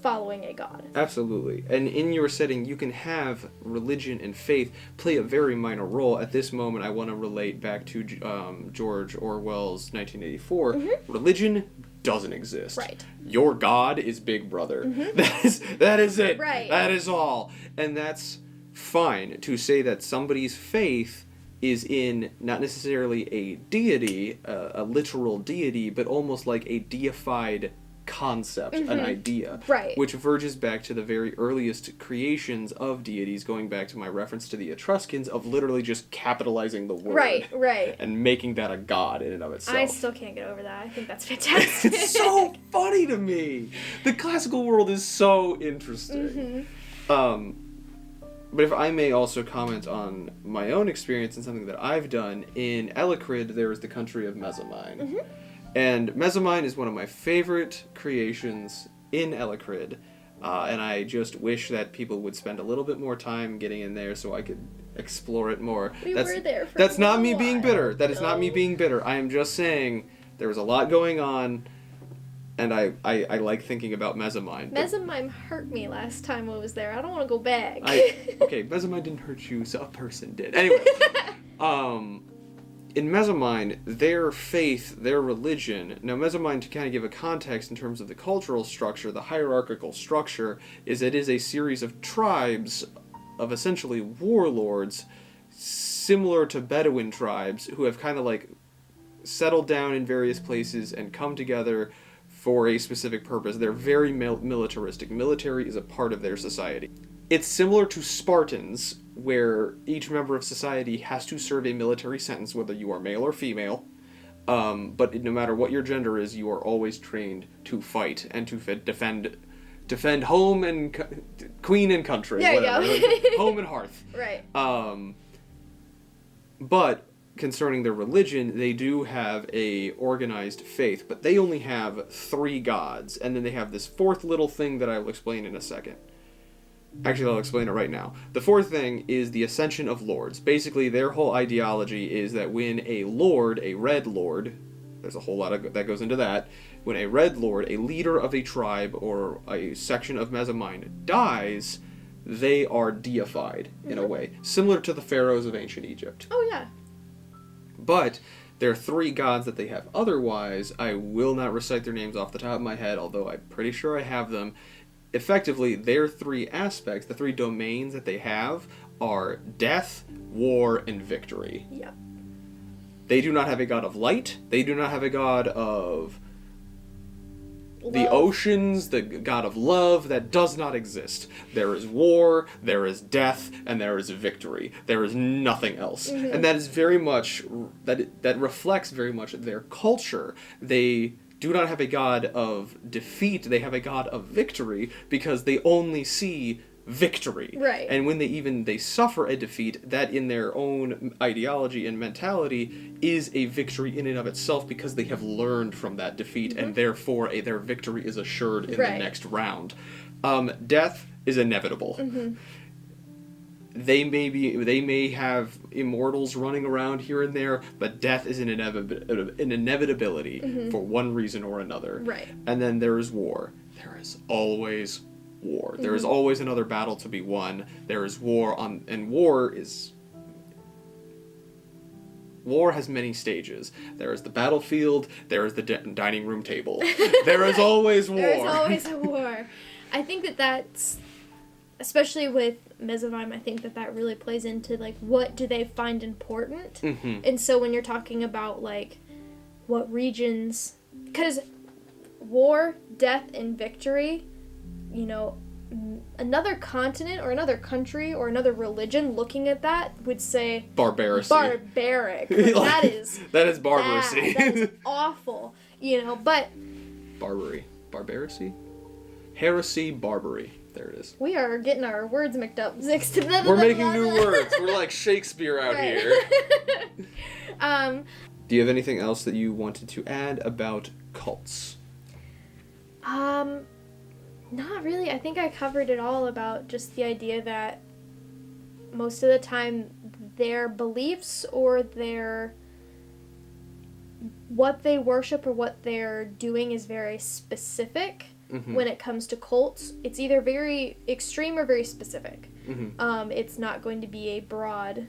following a god. Absolutely. And in your setting, you can have religion and faith play a very minor role. At this moment, I want to relate back to George Orwell's 1984. Religion doesn't exist. Right. Your God is Big Brother. That is it. Right. That is all. And that's fine to say that somebody's faith is in not necessarily a deity, a literal deity, but almost like a deified concept, an idea. Right. Which verges back to the very earliest creations of deities, going back to my reference to the Etruscans, of literally just capitalizing the word. Right. And making that a god in and of itself. I still can't get over that. I think that's fantastic. It's so funny to me! The classical world is so interesting. But if I may also comment on my own experience and something that I've done, in Elicrid there is the country of Mesamine. And Mesamine is one of my favorite creations in Elicrid, and I just wish that people would spend a little bit more time getting in there so I could explore it more. We were there for That's not me a being while. bitter. That is not me being bitter. I am just saying there was a lot going on, and I like thinking about Mesamine. Mesamine hurt me last time I was there. I don't want to go back. Okay, Mesamine didn't hurt you, so a person did. Anyway, in Mesamine, their faith, their religion... Now, Mesamine, to kind of give a context in terms of the cultural structure, the hierarchical structure, is it is a series of tribes of essentially warlords, similar to Bedouin tribes, who have kind of like settled down in various places and come together for a specific purpose. They're very militaristic. Military is a part of their society. It's similar to Spartans, where each member of society has to serve a military sentence, whether you are male or female. But no matter what your gender is, you are always trained to fight and to defend home and queen and country. There whatever. you go. Home and hearth. Right. But concerning their religion, they do have a organized faith, but they only have 3 gods, and then they have this 4th little thing that I will explain in a second. Actually, I'll explain it right now. The 4th thing is the ascension of lords. Basically, their whole ideology is that when a lord, a red lord, there's a whole lot of that goes into that, when a red lord, a leader of a tribe or a section of Mesamine dies, they are deified in a way, similar to the pharaohs of ancient Egypt. Oh, yeah. But there are 3 gods that they have otherwise. I will not recite their names off the top of my head, although I'm pretty sure I have them. Effectively, their 3 aspects, the 3 domains that they have, are death, war, and victory. Yep. They do not have a god of light. They do not have a god of the Love. oceans, the god of love. That does not exist. There is war, there is death, and there is victory. There is nothing else. And that is very much, that reflects very much their culture. They do not have a god of defeat, they have a god of victory, because they only see victory. Right. And when they suffer a defeat, that in their own ideology and mentality is a victory in and of itself, because they have learned from that defeat, and therefore their victory is assured in the next round. Death is inevitable. They may have immortals running around here and there, but death is an inevitability for one reason or another. Right. And then there is war. There is always war. There is always another battle to be won. There is war and war has many stages. There is the battlefield. There is the dining room table. There is always war. There is always a war. I think that's, especially with Mesovyme, I think that really plays into, like, what do they find important? And so when you're talking about, like, what regions... Because war, death, and victory, you know, another continent or another country or another religion looking at that would say... Barbaric. Like, that is... That is barbarisy. That is awful. You know, but... Barbaracy? Heresy, barbary. There it is. We are getting our words mixed up. We're making new words. We're like Shakespeare out here. Do you have anything else that you wanted to add about cults? Not really. I think I covered it all about just the idea that most of the time their beliefs or what they worship or what they're doing is very specific. When it comes to cults, it's either very extreme or very specific. It's not going to be a broad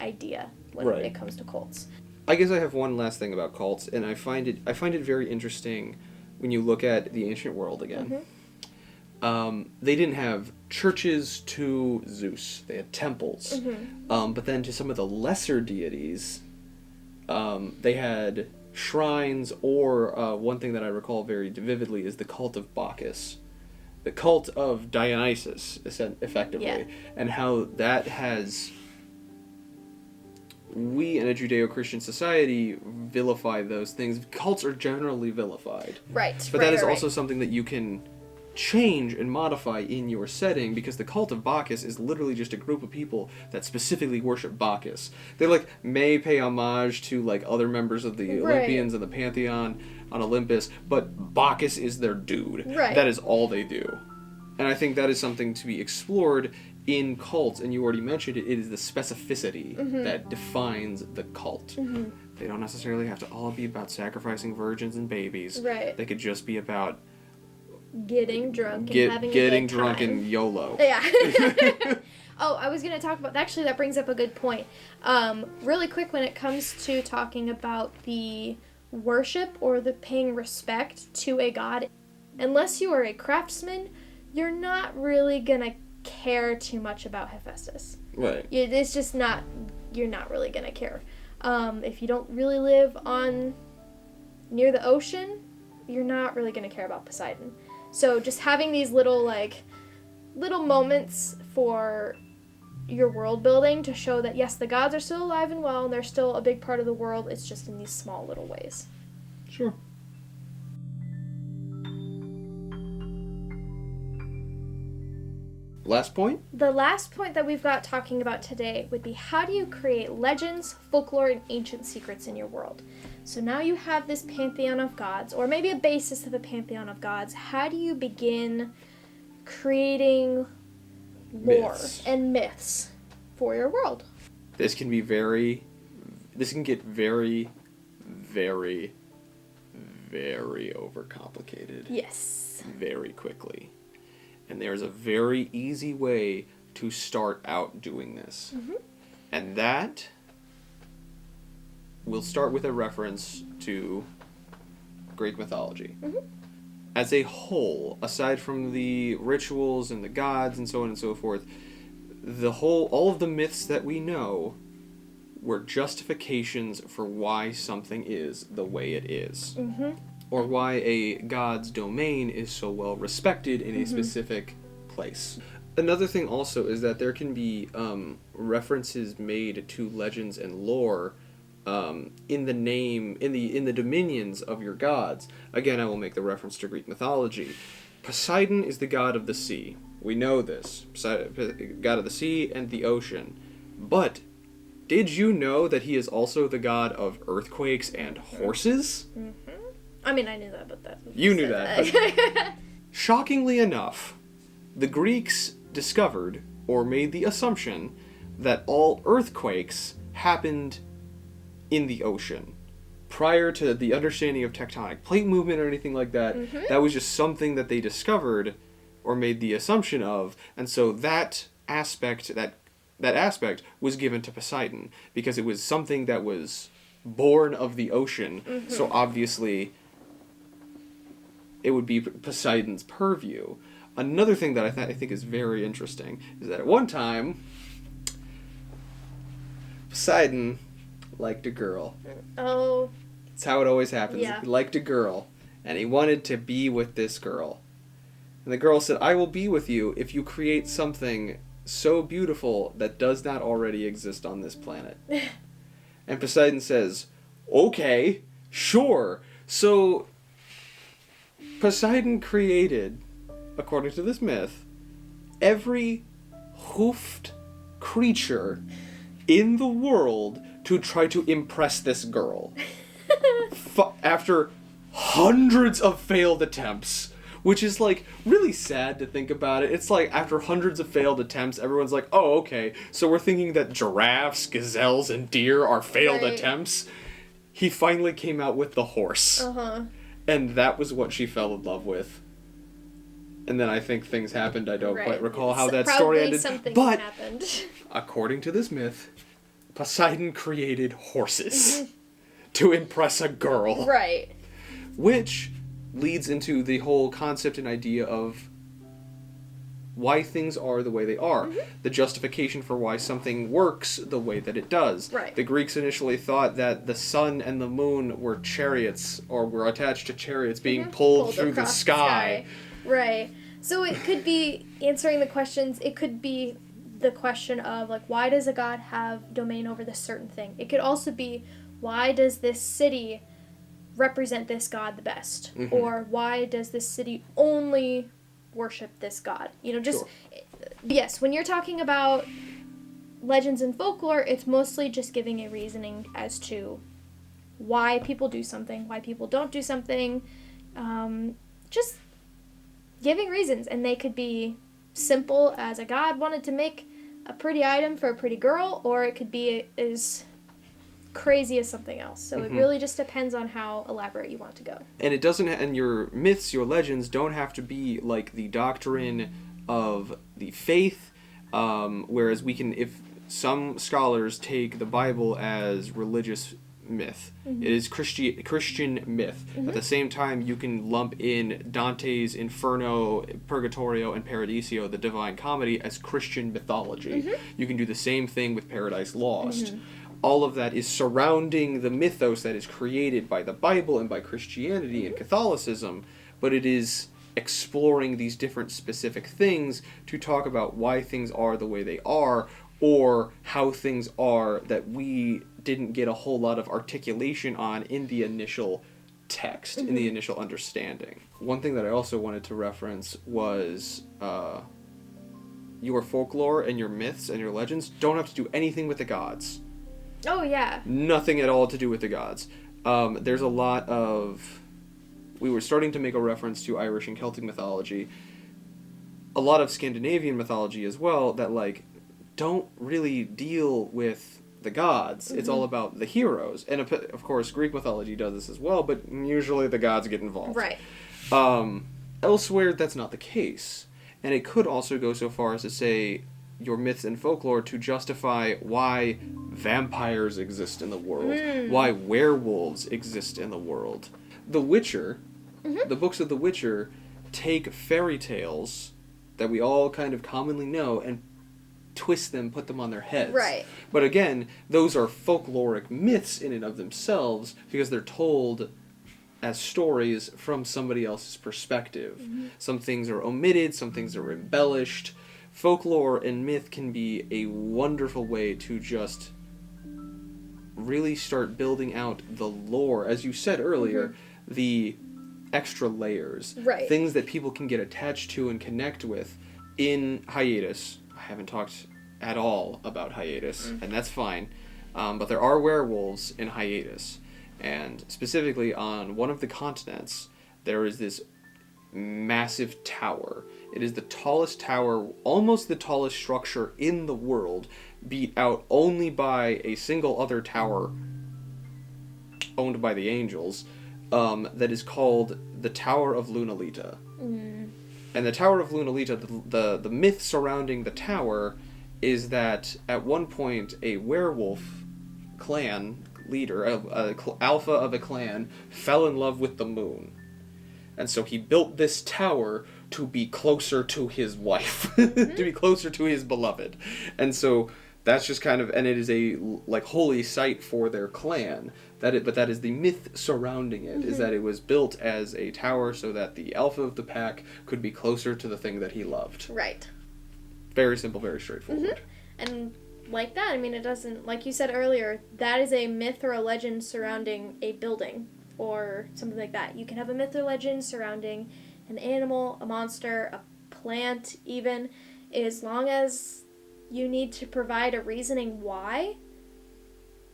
idea when it comes to cults. I guess I have one last thing about cults, and I find it very interesting when you look at the ancient world again. They didn't have churches to Zeus; they had temples. But then to some of the lesser deities, they had shrines, or one thing that I recall very vividly is the cult of Bacchus. The cult of Dionysus, effectively. Yeah. And how that has... We, in a Judeo-Christian society, vilify those things. Cults are generally vilified. Right. But that is also something that you can change and modify in your setting, because the cult of Bacchus is literally just a group of people that specifically worship Bacchus. They, like, may pay homage to, like, other members of the Olympians and the Pantheon on Olympus, but Bacchus is their dude. Right. That is all they do. And I think that is something to be explored in cults, and you already mentioned it, it is the specificity that defines the cult. They don't necessarily have to all be about sacrificing virgins and babies. Right. They could just be about getting drunk and having getting a good drunk time. and YOLO. Yeah. Oh, I was going to talk about... Actually, that brings up a good point. Really quick, when it comes to talking about the worship or the paying respect to a god, unless you are a craftsman, you're not really going to care too much about Hephaestus. Right. It's just not... You're not really going to care. If you don't really live near the ocean, you're not really going to care about Poseidon. So just having these little moments for your world building to show that, yes, the gods are still alive and well, and they're still a big part of the world. It's just in these small little ways. Sure. Last point? The last point that we've got talking about today would be, how do you create legends, folklore, and ancient secrets in your world? So now you have this pantheon of gods, or maybe a basis of a pantheon of gods. How do you begin creating lore and myths for your world? This can get very, very, very overcomplicated. Yes. Very quickly. And there's a very easy way to start out doing this. And that... We'll start with a reference to Greek mythology. As a whole, aside from the rituals and the gods and so on and so forth, all of the myths that we know were justifications for why something is the way it is. Or why a god's domain is so well respected in a specific place. Another thing also is that there can be references made to legends and lore in the dominions of your gods. Again, I will make the reference to Greek mythology. Poseidon is the god of the sea. We know this. God of the sea and the ocean. But did you know that he is also the god of earthquakes and horses? I mean, I knew that, but that... You knew that. Shockingly enough, the Greeks discovered, or made the assumption, that all earthquakes happened in the ocean. Prior to the understanding of tectonic plate movement or anything like that, that was just something that they discovered or made the assumption of, and so that aspect was given to Poseidon, because it was something that was born of the ocean, so obviously it would be Poseidon's purview. Another thing that I think is very interesting is that at one time, Poseidon liked a girl. Oh. That's how it always happens. Yeah. He liked a girl, and he wanted to be with this girl. And the girl said, I will be with you if you create something so beautiful that does not already exist on this planet. And Poseidon says, okay, sure. So Poseidon created, according to this myth, every hoofed creature in the world to try to impress this girl. After hundreds of failed attempts, which is, like, really sad to think about it. It's like, after hundreds of failed attempts, everyone's like, oh, okay, so we're thinking that giraffes, gazelles, and deer are failed attempts. He finally came out with the horse. And that was what she fell in love with. And then I think things happened. I don't quite recall how that story ended. But happened. According to this myth, Poseidon created horses to impress a girl. Right. Which leads into the whole concept and idea of why things are the way they are. The justification for why something works the way that it does. Right. The Greeks initially thought that the sun and the moon were chariots, or were attached to chariots being pulled through the sky. Right. So it could be answering the questions. It could be the question of, like, why does a god have domain over this certain thing? It could also be, why does this city represent this god the best? Or why does this city only worship this god? You know, just, yes, when you're talking about legends and folklore, it's mostly just giving a reasoning as to why people do something, why people don't do something, just giving reasons. And they could be simple as a god wanted to make a pretty item for a pretty girl, or it could be as crazy as something else. So it really just depends on how elaborate you want to go. And it doesn't, and your myths, your legends don't have to be like the doctrine of the faith, whereas we can, if some scholars take the Bible as religious myth, it is Christian myth. At the same time, you can lump in Dante's Inferno, Purgatorio, and Paradiso, the Divine Comedy, as Christian mythology. You can do the same thing with Paradise Lost. All of that is surrounding the mythos that is created by the Bible and by Christianity and Catholicism, but it is exploring these different specific things to talk about why things are the way they are, or how things are that we didn't get a whole lot of articulation on in the initial text, in the initial understanding. One thing that I also wanted to reference was your folklore and your myths and your legends don't have to do anything with the gods. Oh, yeah. Nothing at all to do with the gods. There's a lot of... We were starting to make a reference to Irish and Celtic mythology. A lot of Scandinavian mythology as well that, like, don't really deal with the gods. It's all about the heroes. And, of course, Greek mythology does this as well, but usually the gods get involved. Right. Elsewhere, that's not the case. And it could also go so far as to say your myths and folklore to justify why vampires exist in the world, why werewolves exist in the world. The Witcher, the books of The Witcher, take fairy tales that we all kind of commonly know and twist them, put them on their heads. Right. But again, those are folkloric myths in and of themselves because they're told as stories from somebody else's perspective. Some things are omitted, some things are embellished. Folklore and myth can be a wonderful way to just really start building out the lore. As you said earlier, the extra layers. Right. Things that people can get attached to and connect with. In Hiatus, I haven't talked at all about Hiatus, and that's fine. But there are werewolves in Hiatus. And specifically on one of the continents, there is this massive tower. It is the tallest tower, almost the tallest structure in the world, beat out only by a single other tower owned by the angels, that is called the Tower of Lunalita. And the Tower of Lunalita, the myth surrounding the tower is that at one point a werewolf clan leader, alpha of a clan, fell in love with the moon. And so he built this tower to be closer to his wife, to be closer to his beloved. And so that's just kind of, and it is a like holy site for their clan. But that is the myth surrounding it, is that it was built as a tower so that the alpha of the pack could be closer to the thing that he loved. Right. Very simple, very straightforward. And like that, I mean, it doesn't, like you said earlier, that is a myth or a legend surrounding a building or something like that. You can have a myth or legend surrounding an animal, a monster, a plant even, as long as you need to provide a reasoning why.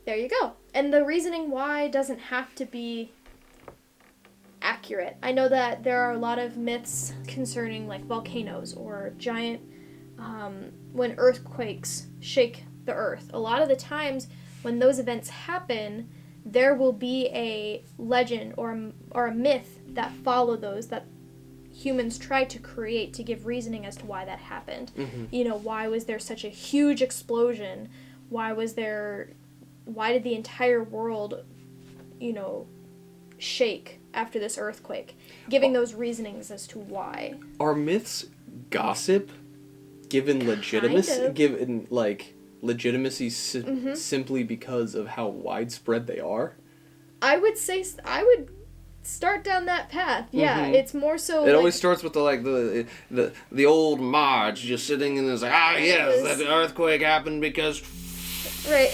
There you go. And the reasoning why doesn't have to be accurate. I know that there are a lot of myths concerning like volcanoes or giant, when earthquakes shake the earth. A lot of the times when those events happen, there will be a legend or a myth that follow those that humans try to create to give reasoning as to why that happened. You know, why was there such a huge explosion? Why did the entire world, you know, shake after this earthquake? Giving those reasonings as to why. Are myths gossip given legitimacy, Kind of. given like legitimacy simply because of how widespread they are. I would start down that path. Yeah, it's more so. It always starts with the old Marge just sitting in this yes, that earthquake happened because right.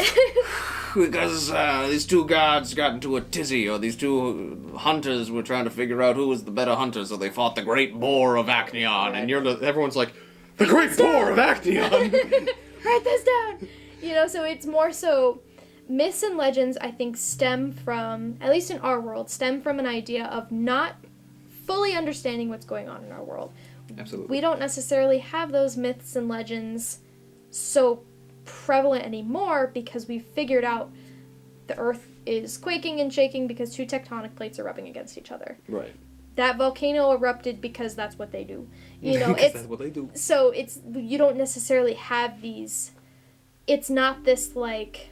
because these two gods got into a tizzy, or these two hunters were trying to figure out who was the better hunter, so they fought the great boar of Acneon, and everyone's like, the great boar of Acneon. Write this down. You know, so it's more so. Myths and legends, I think, stem from, at least in our world, stem from an idea of not fully understanding what's going on in our world. Absolutely. We don't necessarily have those myths and legends so prevalent anymore because we've figured out the earth is quaking and shaking because two tectonic plates are rubbing against each other. Right. That volcano erupted because that's what they do. You know, that's what they do. So you don't necessarily have these, it's not this like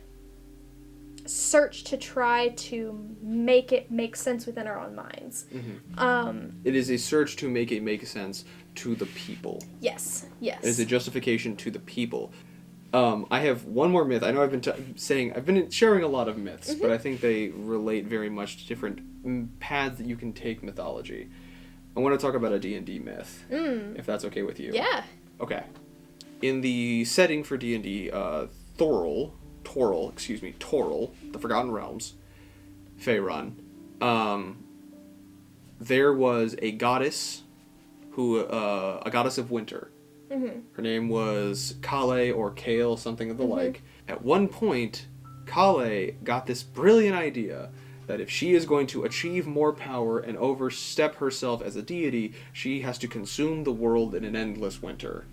search to try to make it make sense within our own minds. It is a search to make it make sense to the people. Yes. It is a justification to the people. I have one more myth. I know I've been sharing a lot of myths, but I think they relate very much to different paths that you can take mythology. I want to talk about a D&D myth, if that's okay with you. Yeah. Okay. In the setting for D&D, Toril, the Forgotten Realms, Faerun, there was a goddess a goddess of winter. Her name was Kale or Kale, something of the like. At one point, Kale got this brilliant idea that if she is going to achieve more power and overstep herself as a deity, she has to consume the world in an endless winter.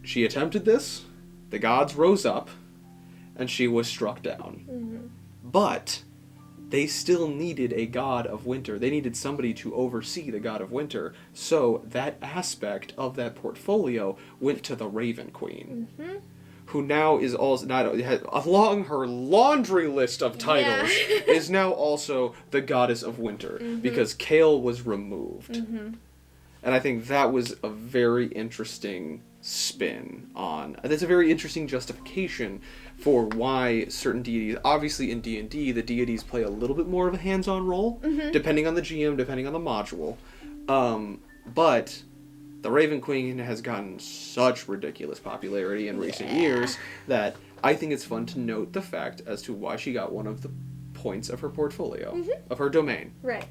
She attempted this, the gods rose up, and she was struck down. But they still needed a god of winter. They needed somebody to oversee the god of winter. So that aspect of that portfolio went to the Raven Queen, who now is also along her laundry list of titles is now also the goddess of winter because Kale was removed. And I think that was a very interesting spin on. That's a very interesting justification for why certain deities. Obviously, in D&D, the deities play a little bit more of a hands-on role, depending on the GM, depending on the module. But the Raven Queen has gotten such ridiculous popularity in recent years that I think it's fun to note the fact as to why she got one of the points of her portfolio, of her domain. Right.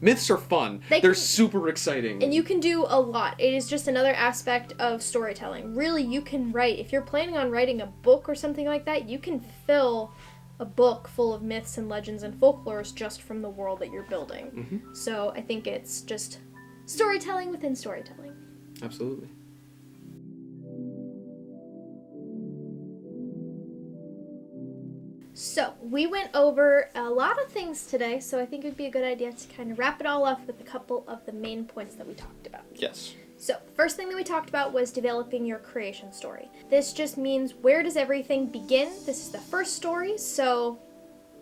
Myths are fun. They're super exciting. And you can do a lot. It is just another aspect of storytelling. Really, you can write, if you're planning on writing a book or something like that, you can fill a book full of myths and legends and folklores just from the world that you're building. So I think it's just storytelling within storytelling. Absolutely. So, we went over a lot of things today, so I think it would be a good idea to kind of wrap it all up with a couple of the main points that we talked about. Yes. So, first thing that we talked about was developing your creation story. This just means, where does everything begin? This is the first story, so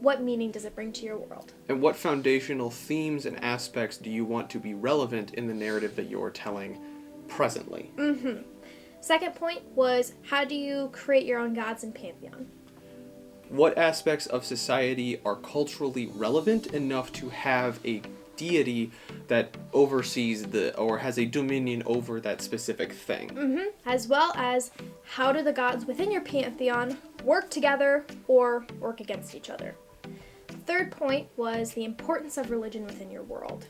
what meaning does it bring to your world? And what foundational themes and aspects do you want to be relevant in the narrative that you're telling presently? Second point was, how do you create your own gods and pantheon? What aspects of society are culturally relevant enough to have a deity that oversees or has a dominion over that specific thing? As well as, how do the gods within your pantheon work together or work against each other? Third point was the importance of religion within your world.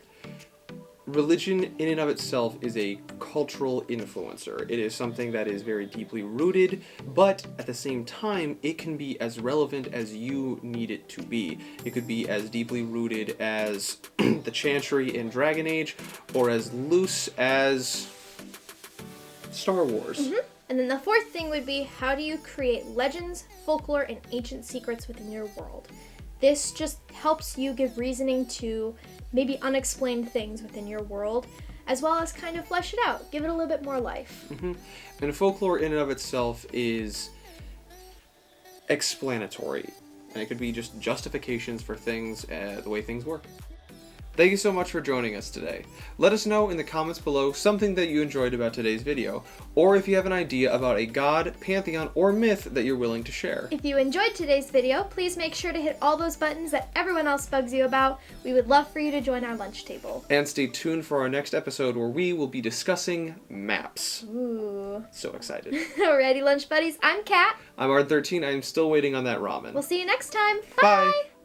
Religion in and of itself is a cultural influencer. It is something that is very deeply rooted, but at the same time, it can be as relevant as you need it to be. It could be as deeply rooted as the Chantry in Dragon Age, or as loose as Star Wars. And then the fourth thing would be, how do you create legends, folklore, and ancient secrets within your world? This just helps you give reasoning to maybe unexplained things within your world, as well as kind of flesh it out, give it a little bit more life. And folklore in and of itself is explanatory, and it could be just justifications for things, the way things work. Thank you so much for joining us today. Let us know in the comments below something that you enjoyed about today's video, or if you have an idea about a god, pantheon, or myth that you're willing to share. If you enjoyed today's video, please make sure to hit all those buttons that everyone else bugs you about. We would love for you to join our lunch table. And stay tuned for our next episode where we will be discussing maps. Ooh. So excited. Alrighty, lunch buddies. I'm Kat. I'm Arden13. I'm still waiting on that ramen. We'll see you next time. Bye. Bye.